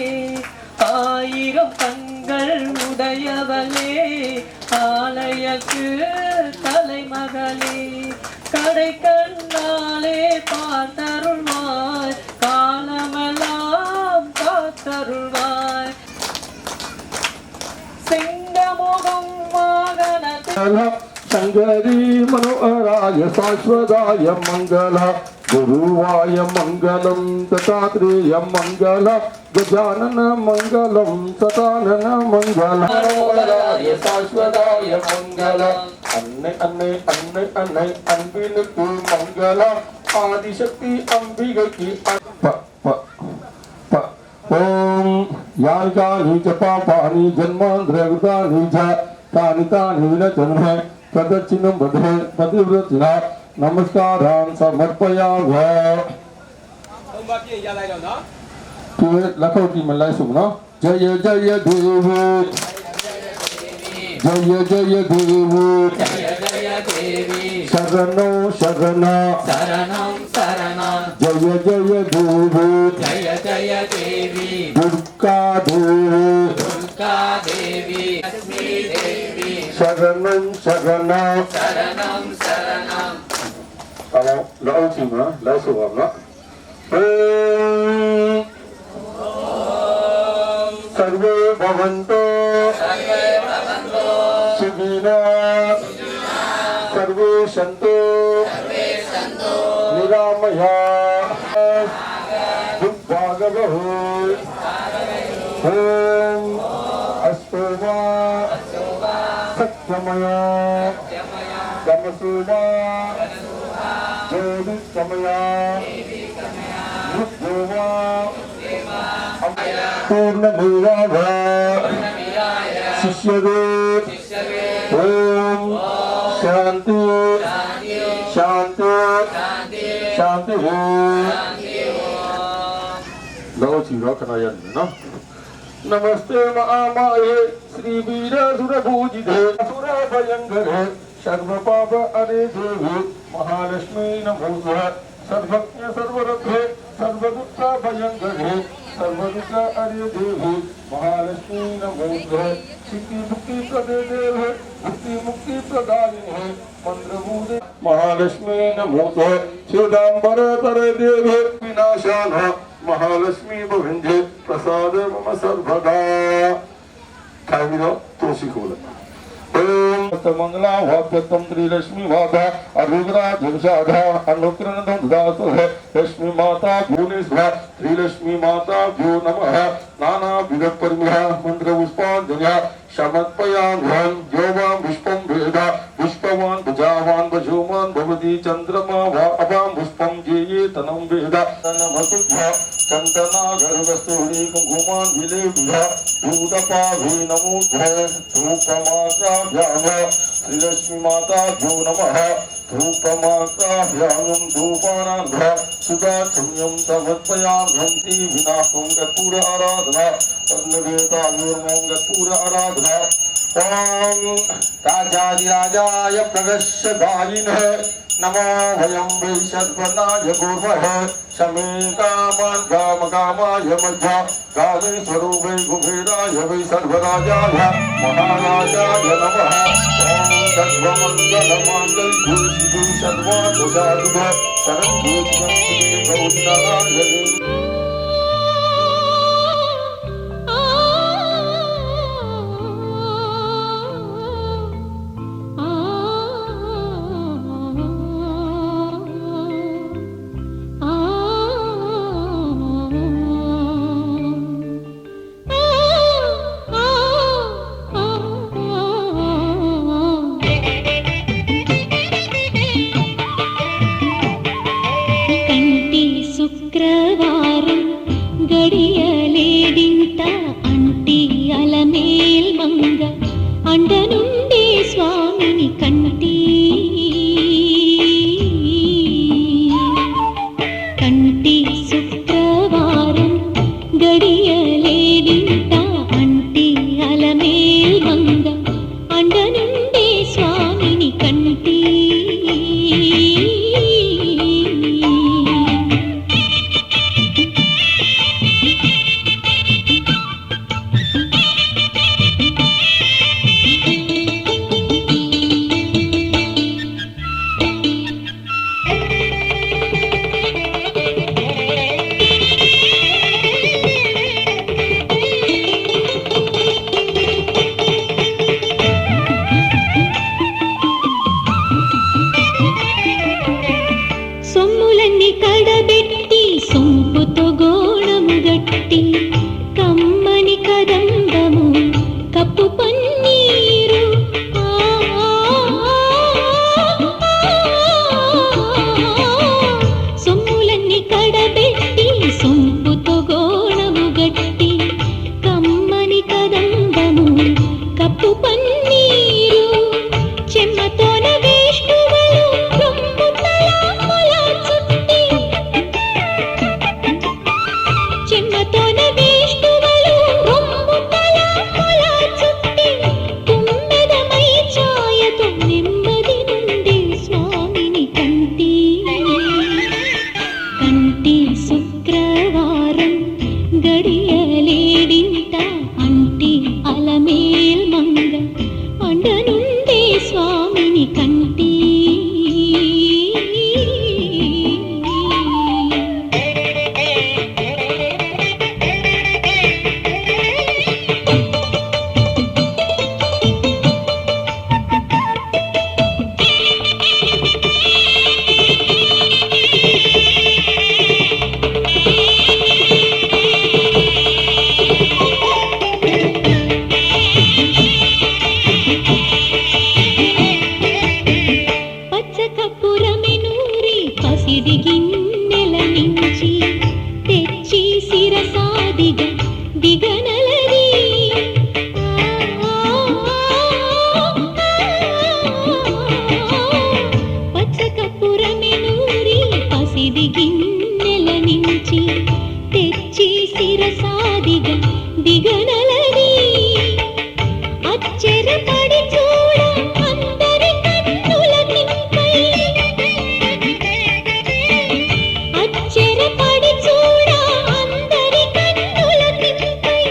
[SPEAKER 1] ஆயிரம் கண்கள் உடையவளே ஆலயத்தில் தலைமகளே கடை கண்ணாலே பார்த்தருள்வாய் காலமெல்லாம் காத்தருள்வாய் சிங்கமுகம் வாகனத்தில்
[SPEAKER 8] சங்கரி மனோகராய சாஸ்வதாய மங்கள குருவாய மங்களம் ததாத்ரேய மங்கள கஜானன மங்களம் சதானன மங்கள மனோகராய சாஸ்வதாய மங்கள அன்னை அன்னை அன்னை அன்னை அன்பினுக்கு மங்கள ஆதிசக்தி அம்பிகைக்கு ஓம் யானிகானி ச பாபானி ஜன்மாந்திரகிருதானி ச तानि तानि विनचन्मे प्रदक्षिणं बधे पतिव्रतिना नमस्कारान् समर्पयामि လက်ခုပ်တီးမလိုက်စုနော်ဂျယဂျယဒေဝဂျယဂျယဒေဝశరణం శరణ
[SPEAKER 1] శరణం శరణం
[SPEAKER 8] జయ జయ దేవి
[SPEAKER 1] జయ జయ దేవి
[SPEAKER 8] దుర్గా దేవి
[SPEAKER 1] దుర్గా దేవి లక్ష్మీ దేవి
[SPEAKER 8] శరణం శరణ
[SPEAKER 1] శరణం శరణం
[SPEAKER 8] 好了，老几嘛，来说完了。सर्वे भवन्तु सुखिनो सर्वे सन्तु निरामया दुर्भागवः ॐ अस्तु वा सत्यमया तमसु वा ज्योतिषमया मृत्यो वा पूर्णमेवाव शिष्यते ॐ शान्ति शान्ति शान्ति लो जीवा कनायन न नमस्ते महामाये श्री वीरसुरभूजिते असुरभयङ्करे सर्वपाप हरे देवी महालक्ष्मी नमोस्तुते सर्वज्ञ सर्वरत्ने सर्वदुःखभयङ्करे सर्वदुःख हरे देवी महालक्ष्मी नमोस्तुते सिद्धि मुक्ति प्रदे देवी मुक्ति मुक्ति प्रदायिने मंत्रभूते महालक्ष्मी नमोस्तुते चिदांबर तरे देवी विनाशान महालक्ष्मी भविंजे प्रसाद मम सर्वदा खाइनो तुलसी को मंगला वाद्यत्वं त्रिलक्ष्मी माता अरुद्रा जगसाधा अनुक्रन्दं दासो है लक्ष्मी माता भुवनेश्वर त्रिलक्ष्मी माता भ्यो नमः नाना विध परिमः मंत्र पुष्पांजलि समर्पयाम्यहं योवां पुष्पं वेद पुष्पवान् भुजावान् भजोमान् भवति चन्द्रमा वा अपां पुष्पं ये तनं वेद नमस्तुभ्यः चन्दनागर्भस्तूरी कुङ्कुमान् विलेभ्यः भूतपाभि नमोऽग्रे धूपमात्राभ्यां श्रीलक्ष्मी माता भ्यो नमः धूपमात्राभ्यां धूपानाभ्यः सुदाचम्यं समर्पयाम्यहं विनाशं कर्पूर आराधना अन्नदेवतायोर्मं कर्पूर आराधना ॐ राजाधिराजाय प्रगस्यभाजिनः नमो वयं वै सर्वनाय कुर्महे शमे कामान् कामकामाय मध्या कामेश्वरो वै कुबेराय वै सर्वराजाय महाराजाय नमः ॐ सर्वमङ्गलमाङ्गल्ये शिवे सर्वार्थसाधिके शरण्ये त्र्यम्बके गौरी नारायणे
[SPEAKER 5] గడియలేడింత అంటి అలమేల్ మంగ అండనుండే స్వామిని కంటి కంటి శుక్రవారం గడియలేడింత అంటి అలమేల్ మంగ అండనుండే స్వామిని కంటి సొమ్ములన్నీ కడబెట్టి సొంపుతో గోణము గట్టి కమ్మని కదంబము కప్పు పన్నీరు సొమ్ములన్నీ కడబెట్టి సొంపుతో గోణము గట్టి కమ్మని కదంబము కప్పు పన్నీరు చెమ్మతోన విష్ణువులు రొమ్ము తలాముల చుట్టి పసిడి గిన్నెల నుంచి తెచ్చి శిరసాదిగ దిగనలది పచ్చకపురమెనూరి పసిడి గిన్నెల నుంచి తెచ్చి శిరసాదిగ దిగనలది అచ్చెరపడి చూడ అందరి కన్నుల నింపై అచ్చెరపడి చూడ అందరి కన్నుల నింపై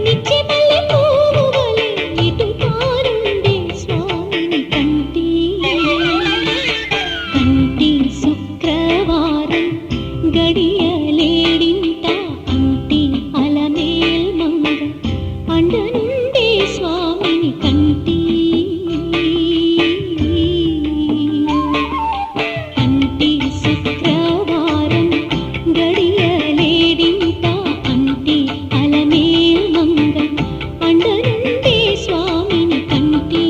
[SPEAKER 5] నిత్యమల్లె పువ్వు వలె ఇటు తానుండే స్వామిని కంటి శుక్రవారం గడియలేడింట అంటి అలమేల్ మంగ అండనుండే స్వామిని కంటి శుక్రవారం గడియలేడింట అంటి అలమేల్ మంగ అండనుండే స్వామిని కంటి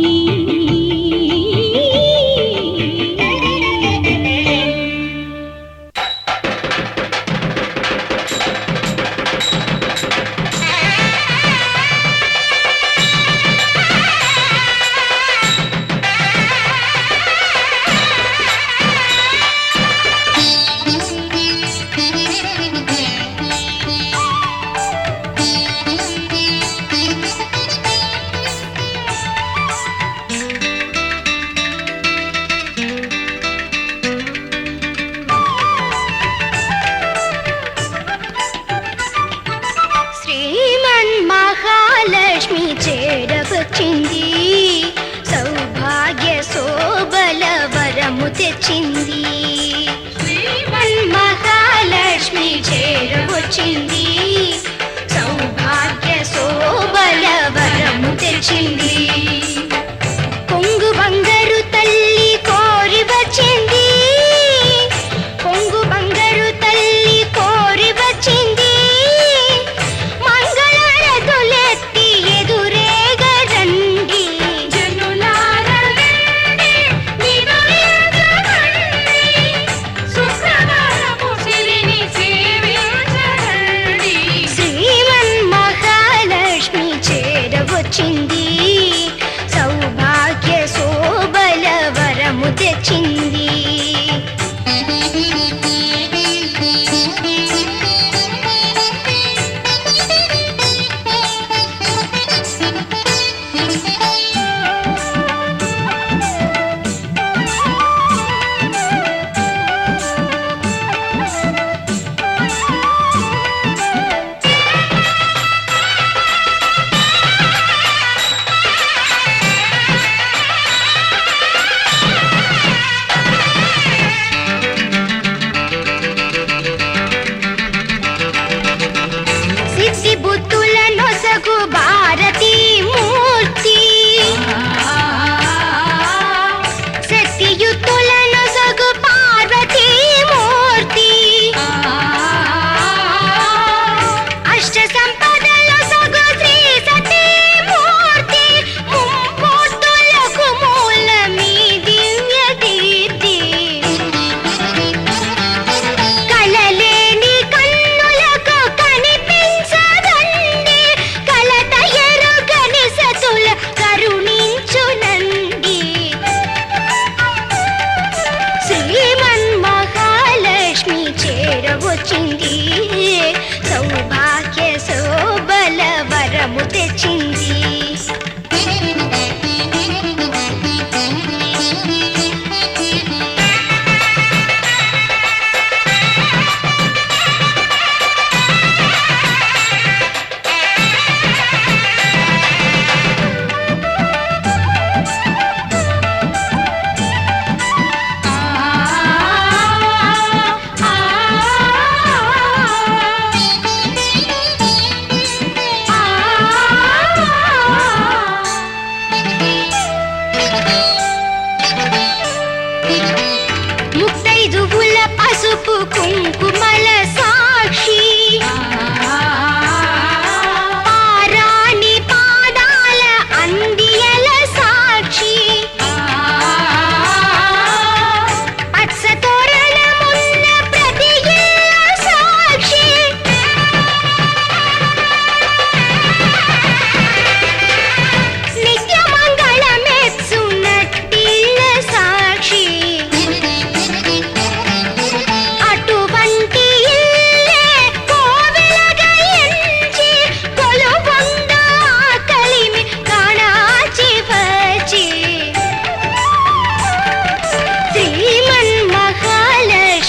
[SPEAKER 6] శ్రీమన్మహాలక్ష్మి చేరవచ్చింది సౌభాగ్య శోభల వరము తెచ్చింది శ్రీమన్మహాలక్ష్మి చేరవచ్చింది సౌభాగ్య శోభల వరము తెచ్చింది కొంగు బంగారు తల్లి కోరి వచ్చింది కొంగు బంగారు తల్లి కోరి వచ్చింది మంగళారతులెత్తి ఎదురేగరండి జనులారా రండి నిదురేగరండి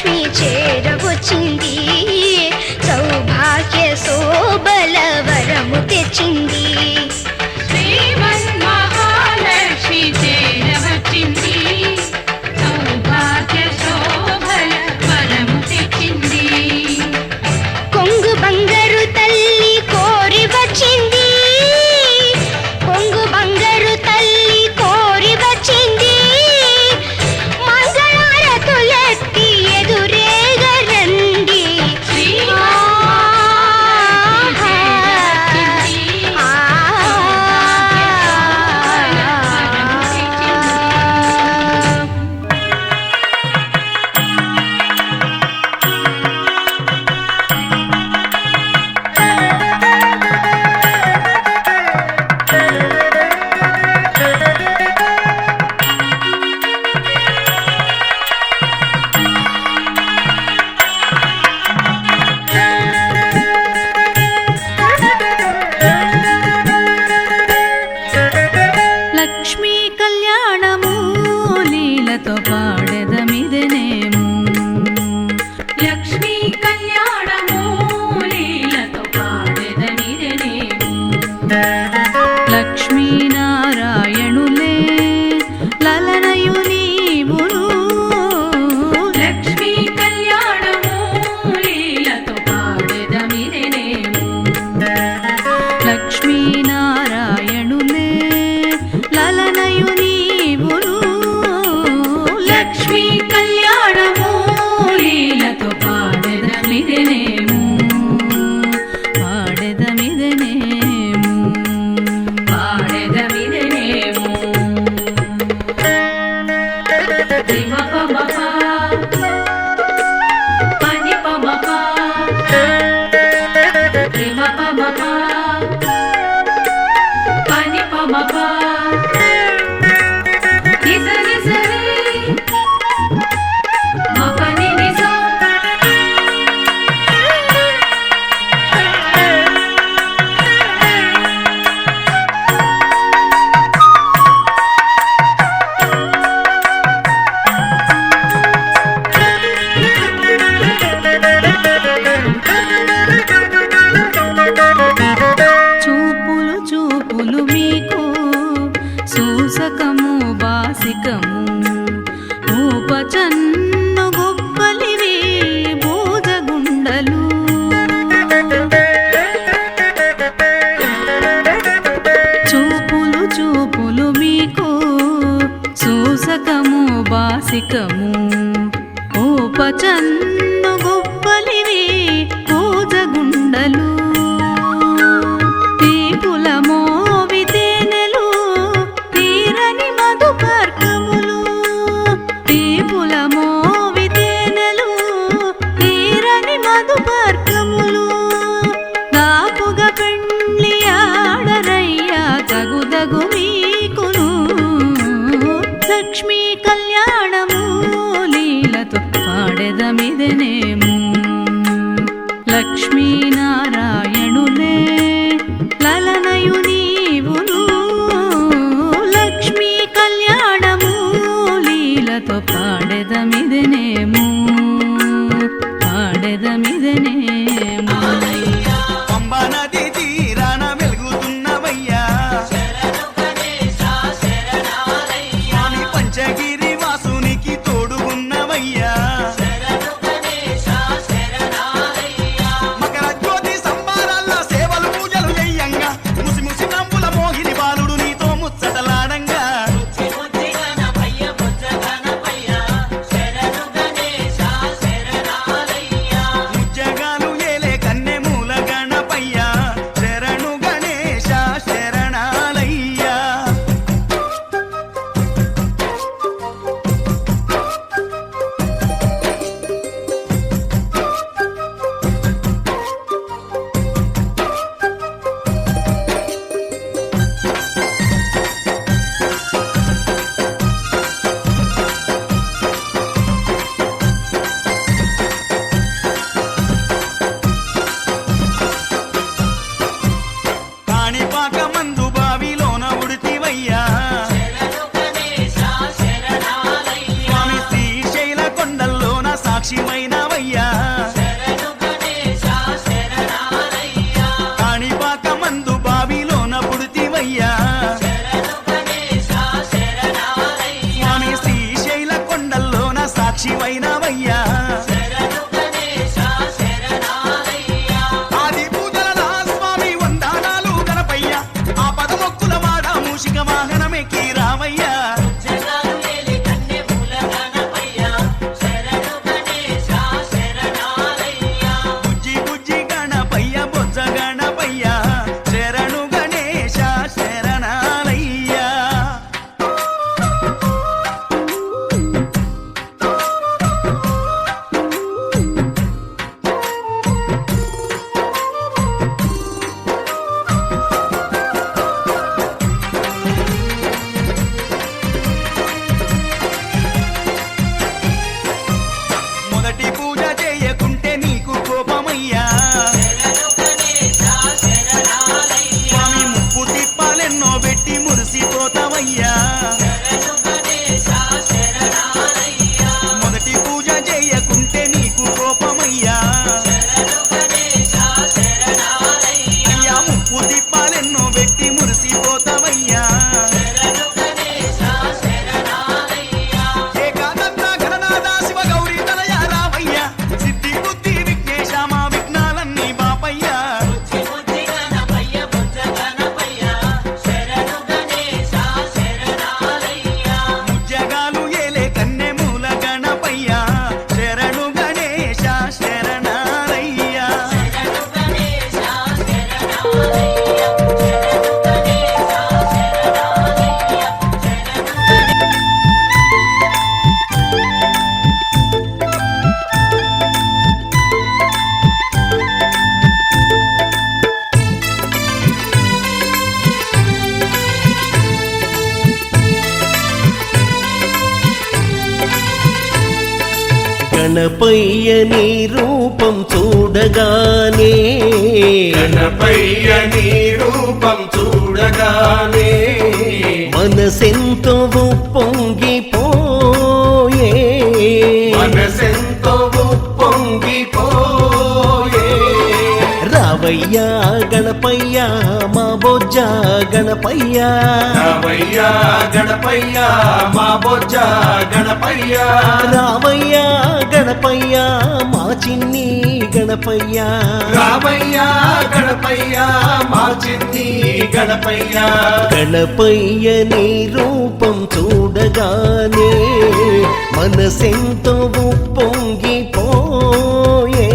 [SPEAKER 6] మహాలక్ష్మి చేరవచ్చింది సౌభాగ్య శోభల వరము తెచ్చింది
[SPEAKER 7] శ్రీమన్ మహాలక్ష్మి చేరవచ్చింది సౌభాగ్య శోభల వరము తెచ్చింది
[SPEAKER 6] కొంగు బంగారు తల్లి కోరి వచ్చింది కొంగు బంగారు తల్లి కోరి వచ్చింది మంగళారతులెత్తి ఎదురేగరండి
[SPEAKER 5] లక్ష్మీ కళ్యాణము లీలతో పాడెదమిదనేము లక్ష్మీ కళ్యాణము లీలతో పాడెదమిదనేము లక్ష్మీనారాయణులే లలనయు నీవును లక్ష్మీ కళ్యాణము లీలతో పాడెదమిదనేము లక్ష్మీనారాయణులే లలనయు నీవును లక్ష్మీ కళ్యాణము లీలతో పాడెదమిదనేము పాడెదమిదనేము పాడెదమిదనేము దిమపమప పనిపమప దిమపమప పనిపమప నిసరి సరి మపని నిస చూపులు చూపులు మీకు సూసకము బాసికము ఊపచన్ను గొప్పలివి బూజగుండలు చూపులు చూపులు మీకు సూసకము బాసికము ఊపచన్ను గొప్పలివి బూజగుండలు తీపుల మోవితేనెలు తీరని మధుపర్కములు తీపుల మోవితేనెలు తీరని మధుపర్కములు దాపుగా పెండ్లి ఆడరయ్యా తగుదగు మీకును లక్ష్మీ కళ్యాణము లీలతో పాడెదమిదనేము లక్ష్మీనారాయణులే లలనయు నీవును లక్ష్మీ కళ్యాణము లీలతో పాడెదమిదనేము పాడెదమిదనేము
[SPEAKER 2] పంబా నది తీరాన వెలుగుతున్నవయ్యా స్వామి పంచగిరి వాసునికి తోడుగున్నవయ్యా మకర జ్యోతి సంబారాల్లో సేవలు పూజలు చెయ్యంగా ముసి ముసి నంబుల మోహిని బాలుడు నీతో ముచ్చటలాడంగా ముచ్చ
[SPEAKER 4] గణపయ్య నీ రూపం చూడగానే
[SPEAKER 2] గణపయ్య నీ రూపం చూడగానే
[SPEAKER 4] మనసెంతో పొంగిపోయే
[SPEAKER 2] మనసెంతో పొంగిపోయే
[SPEAKER 4] రావయ్యా గణపయ్య మా బొజ్జ గణపయ్య
[SPEAKER 2] రావయ్యా గణపయ్య మా బొజ్జ గణపయ్య
[SPEAKER 4] రావయ్యా గణపయ్య మా చిన్ని గణపయ్య
[SPEAKER 2] రావయ్యా గణపయ్య మా చిన్ని గణపయ్య
[SPEAKER 4] గణపయ్య నీ రూపం చూడగానే మనసెంతో పొంగిపోయే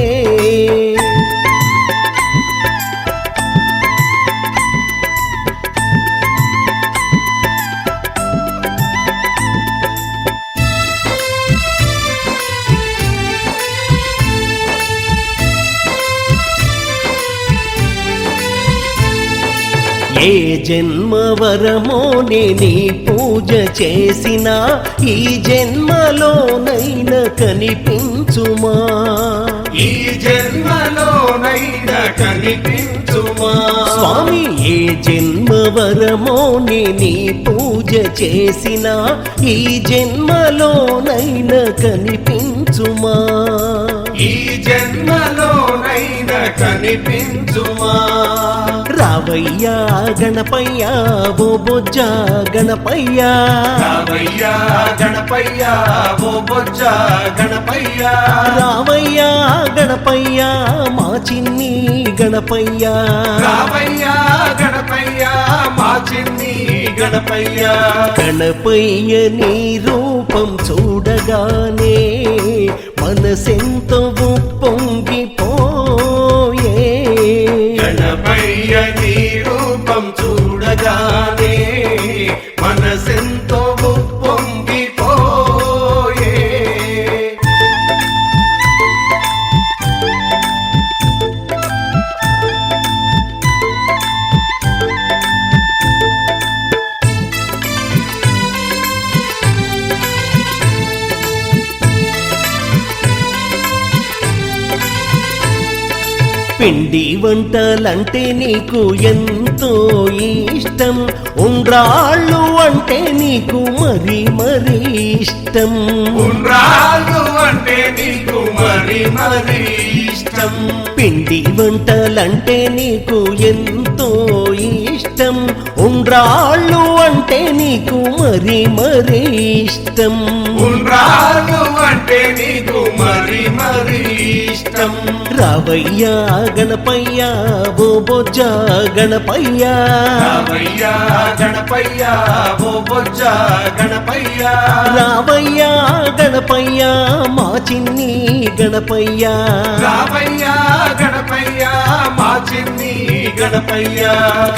[SPEAKER 4] ఏ జన్మ వరమోనే నీ పూజ చేసినా ఈ జన్మలోనైనా కనిపించుమా
[SPEAKER 2] ఈ జన్మలోనైనా కనిపించుమా
[SPEAKER 4] స్వామి ఏ జన్మ వరమోనే నీ పూజ చేసినా ఈ జన్మలోనైనా కనిపించుమా
[SPEAKER 2] ఈ జన్మలోనైనా కనిపించుమా
[SPEAKER 4] రావయ్యా గణపయ్య ఓ బొజ్జ గణపయ్య
[SPEAKER 2] రావయ్యా గణపయ్య ఓ బొజ్జ గణపయ్య
[SPEAKER 4] రావయ్యా గణపయ్య మా చిన్ని గణపయ్య
[SPEAKER 2] రావయ్యా గణపయ్య మా చిన్ని గణపయ్య
[SPEAKER 4] గణపయ్య నీ రూపం చూడగానే మనసెంతో పొంగిపోయే
[SPEAKER 2] గణపయ్య నీ రూపం చూడగానే మనసెంతో పొంగిపోయే
[SPEAKER 4] పిండి వంటలంటే నీకు ఎంతో ఇష్టం ఉండ్రాళ్ళు అంటే నీకు మరి మరి ఇష్టం
[SPEAKER 2] ఉండ్రాళ్ళు అంటే నీకు మరి మరి ఇష్టం
[SPEAKER 4] పిండి వంటలంటే నీకు ఎంతో ఇష్టం ఉండ్రాళ్ళు అంటే నీకు మరి మరి ఇష్టం
[SPEAKER 2] ఉండ్రాళ్ళు అంటే నీకు మరి మరి ఇష్టం
[SPEAKER 4] రావయ్యా గణపయ్య ఓ బొజ్జ గణపయ్య
[SPEAKER 2] రావయ్యా గణపయ్య ఓ బొజ్జ గణపయ్య
[SPEAKER 4] రావయ్యా గణపయ్య మా చిన్ని గణపయ్య
[SPEAKER 2] రావయ్యా గణపయ్య మా చిన్ని గణపయ్య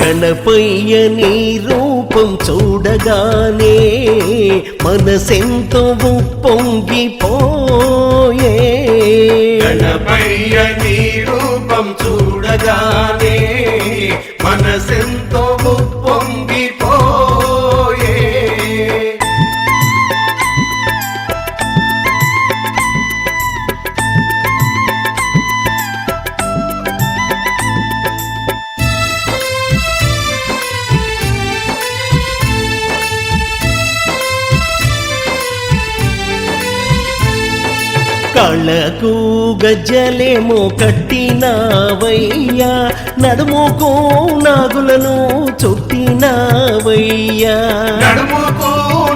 [SPEAKER 4] గణపయ్య నీ రూపం చూడగానే మనసెంతో పొంగిపోయే
[SPEAKER 2] గణపయ్య నీ రూపం చూడగానే మనసెంతో పొంగిపోయే
[SPEAKER 4] కళ్ళకు గజ్జలేమో కట్టినావయ్యా నడుముకు నాగులను చుట్టినావయ్యా
[SPEAKER 2] నడుముకు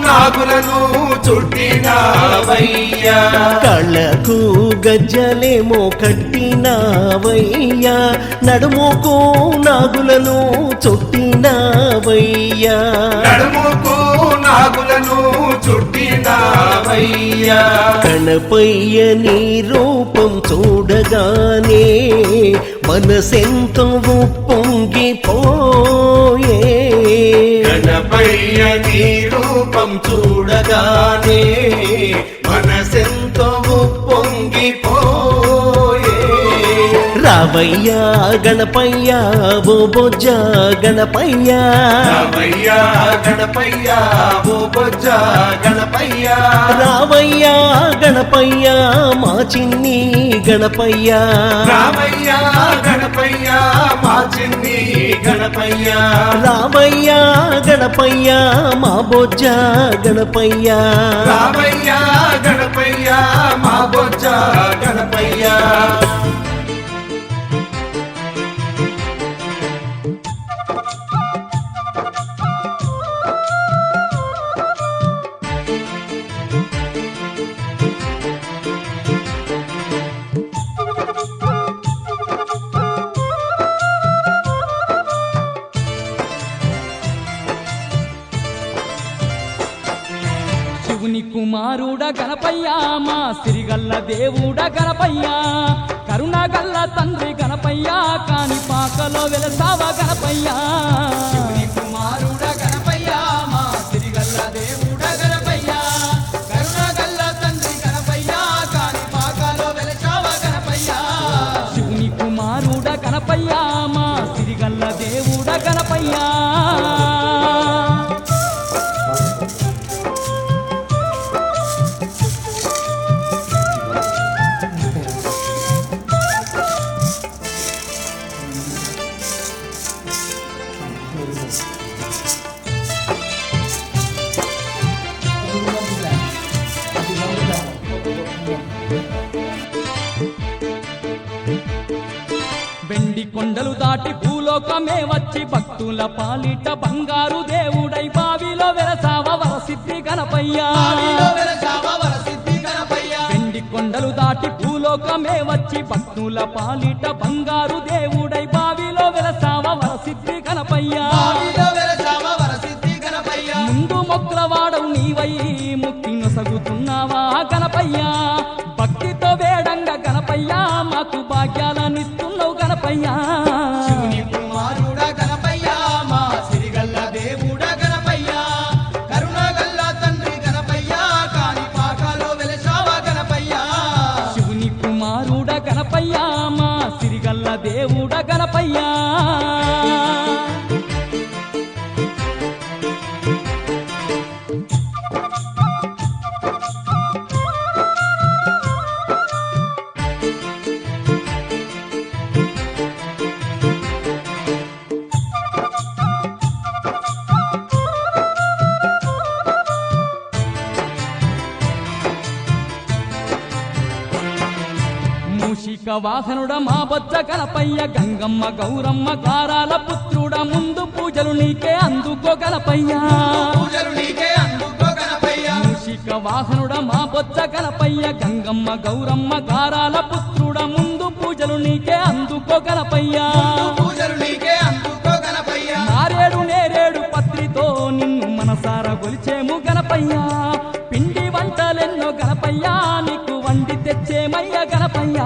[SPEAKER 2] నాగులను చుట్టినావయ్యా
[SPEAKER 4] కళ్ళకు గజ్జలేమో కట్టినావయ్యా నడుముకు నాగులను చుట్టినావయ్యా
[SPEAKER 2] నడుముకు నాగులను చుట్టినావయ్యా
[SPEAKER 4] గణపయ్య నీ రూపం చూడగానే మనసెంతో పొంగిపోయే
[SPEAKER 2] గణపయ్య నీ రూపం చూడగానే మనసెంతో పొంగిపోయే
[SPEAKER 4] రావయ్యా గణపయ్య ఓ బొజ్జ గణపయ్య
[SPEAKER 2] రామయ్యా గణపయ్యా ఓ బొజ్జ గణపయ్యా
[SPEAKER 4] రావయ్యా గణపయ్య మా చిన్ని గణపయ్య
[SPEAKER 2] రామయ్యా గణపయ్యా మా చిన్ని గణపయ్యా
[SPEAKER 4] రావయ్యా గణపయ్య మా బొజ్జ గణపయ్య
[SPEAKER 2] రామయ్యా గణపయ్యా మా బొజ్జ గణపయ్యా
[SPEAKER 1] శివుని కుమారుడ గణపయ్య మా సిరిగల్ల దేవుడ గణపయ్య కరుణగల్ల తండ్రి గణపయ్య కాని పాకలో వెలసావ గణపయ్య శివుని కుమారుడ గణపయ్య మా సిరిగల్ల దేవుడ గణపయ్య కరుణగల్ల తండ్రి గణపయ్య కాని పాకలో వెలసావ గణపయ్య శివుని కుమారుడ గణపయ్య మా సిరిగల్ల దేవుడ గణపయ్య వెండి కొండలు దాటి భూలోకమే వచ్చి భక్తుల పాలిట బంగారు దేవుడై బావిలో వెలసావ వరసిద్ధి గణపయ్య వెండి కొండలు దాటి భూలోకమే వచ్చి భక్తుల పాలిట బంగారు దేవుడై బావిలో వెలసావ వరసిద్ధి గణపయ్య ముందు మొగ్రవాడవు నీవై ముక్తి నొసగుతున్నావా గణపయ్య భక్తితో వేడంగా గణపయ్య మాకు భాగ్యాలనిస్తున్నావు గణపయ్య శివుని కుమారుడ గణపయ్య మా సిరిగల్ల దేవుడ గణపయ్య కరుణగల్ల తండ్రి గణపయ్య కాని పాకలో వెలసావ గణపయ్య శివుని కుమారుడ గణపయ్య మా సిరిగల్ల దేవుడ గణపయ్య మూషిక వాహనుడ మా బొజ్జ గణపయ్య గంగమ్మ గౌరమ్మ గారాల పుత్రుడ ముందు పూజలు నీకే అందుకో గణపయ్య మూషిక వాహనుడ మా బొజ్జ గణపయ్య గంగమ్మ గౌరమ్మ గారాల పుత్రుడ ముందు పూజలు నీకే అందుకో గణపయ్య నారేడు నేరేడు పత్రితో నిన్ను మనసారా గొలిచేము గణపయ్య పిండి వంటలెన్నో గణపయ్య నీకు వండి తెచ్చేమయ్య గణపయ్య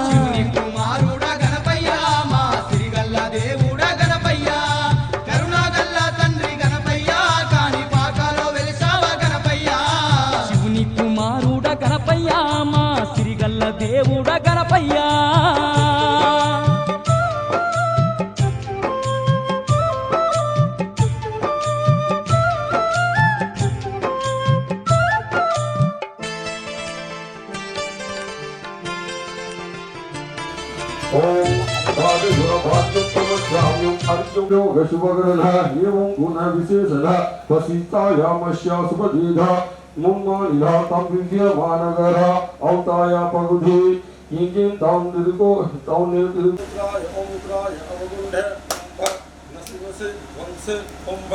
[SPEAKER 1] శివుని కుమారుడ గణపయ్య మా సిరిగల్ల దేవుడ గణపయ్య కరుణగల్ల తండ్రి గణపయ్య కాని పాకలో వెలసావ గణపయ్య శివుని కుమారుడ గణపయ్య మా సిరిగల్ల దేవుడ గణపయ్య
[SPEAKER 8] ఓం భాగ్యసురభాగ్యమస్యామ్యం అర్జుయోగశుభగణ ఏవం గుణ విశేషణ వసితాయామస్య సుపదీధ ముమ్మానిధ తం విద్యమానగర ఔతాయ పగుధి ఇంజిన్ తాం నిరుకో తాం నిరుద్రాయ ఓంద్రాయ అవగుంఢ నసివసి వంశ కుంభ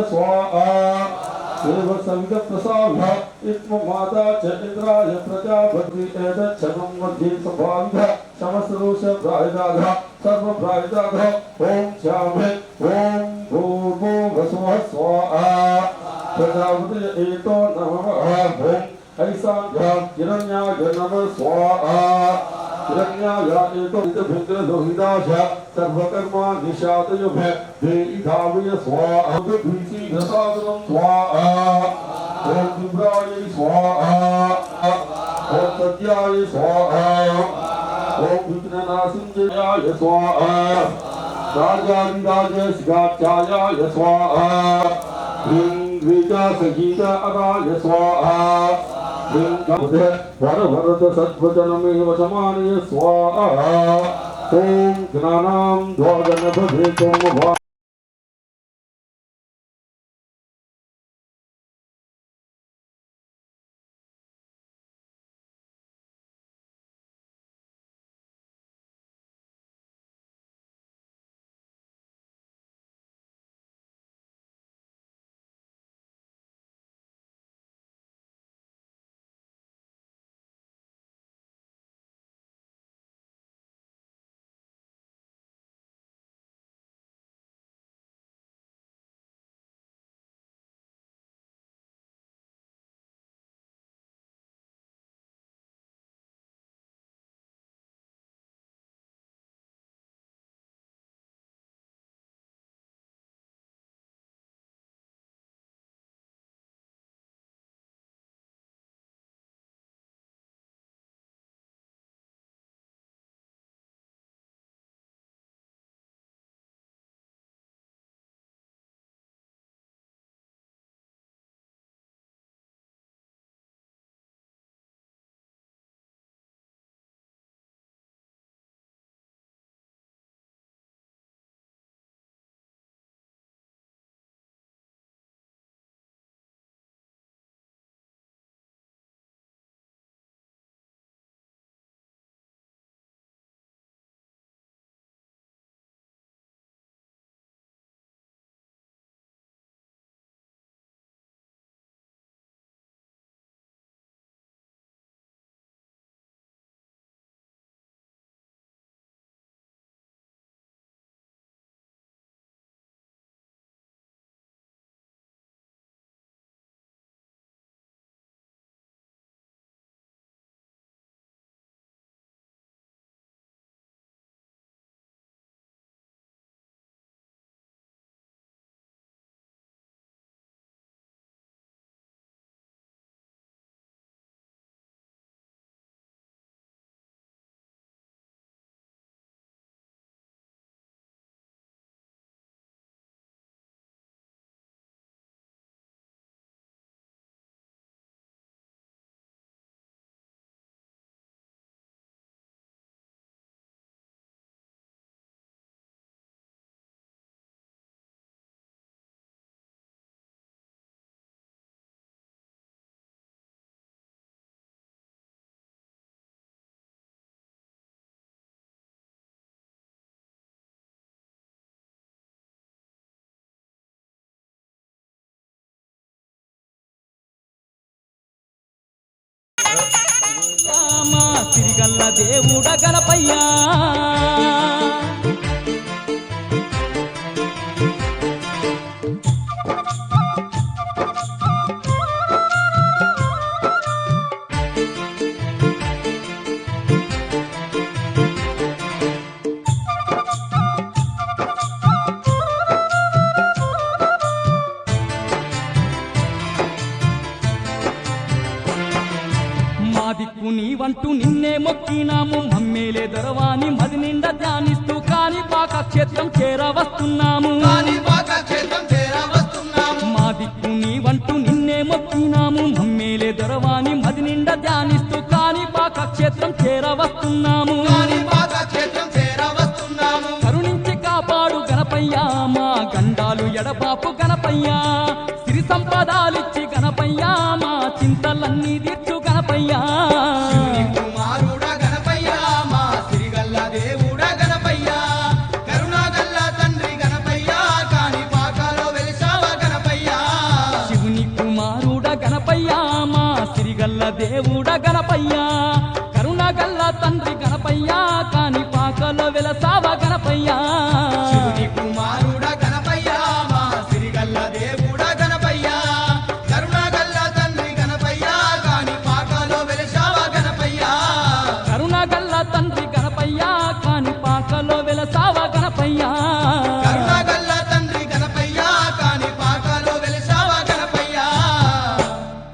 [SPEAKER 8] స్వాహా దేవ సవిత ప్రసాద ఇత్మ మాతా చ ఇంద్రాయ ప్రజాపతి ఏతచ్చనం మధ్య సభావిధ సమస్తదోష ప్రాయదాఘ సర్వ ప్రాయదాఘ ఓం శ్యామే ఓం భూర్భో వసుః స్వాహా ప్రజాపతి ఏతో నమః ఓం ఐసాంఘ హిరణ్యాయ నమః స్వాహా हिरण्याय एको भिद्र लोहिताश सर्वकर्मा निशातयुभे देईधावय स्वाहा भीति दसादनं स्वाहा ओम विभ्राय स्वाहा ओम सत्याय स्वाहा ఓం విఘ్ననాశింజయాయ స్వాహ రాజాధిరాజస్గాచార్యాయ స్వాహ హ్రీం శ్రీజాసగీత అరాయ స్వాహ హ్రీం వరవరద సద్వచనమేవ సమానయ స్వాహ ఓం జ్ఞానాం ద్వాగనభవేతం
[SPEAKER 1] మా సిరిగల్ల దేవుడ గణపయ్యా దిక్కు నీవంటూ నిన్నే మొక్కినాము మమ్మేలే దొరవాని మది నిండా ధ్యానిస్తూ కాని పాక క్షేత్రం చేరవస్తున్నాము మా దిక్కు నీవంటూ నిన్నే మొక్కినాము మమ్మేలే దొరవాని మది నిండా ధ్యానిస్తూ కాని పాక క్షేత్రం చేరవస్తున్నాము కరుణించి కాపాడు గణపయ్యా మా గండాలు ఎడబాపు గణపయ్యా సిరి సంపదాలిచ్చి గణపయ్యా మా చింతలన్నీ తీర్చు గణపయ్యా దేవుడ గణపయ్యా కరుణగల్ల తండ్రి గణపయ్యా కాని పాకలో వెలసావ గణపయ్యా
[SPEAKER 2] శివుని కుమారుడ గణపయ్యా మా సిరిగల్ల దేవుడ గణపయ్యా కరుణగల్ల తండ్రి గణపయ్యా కాని పాకలో వెలసావ గణపయ్యా
[SPEAKER 1] కరుణగల్ల తండ్రి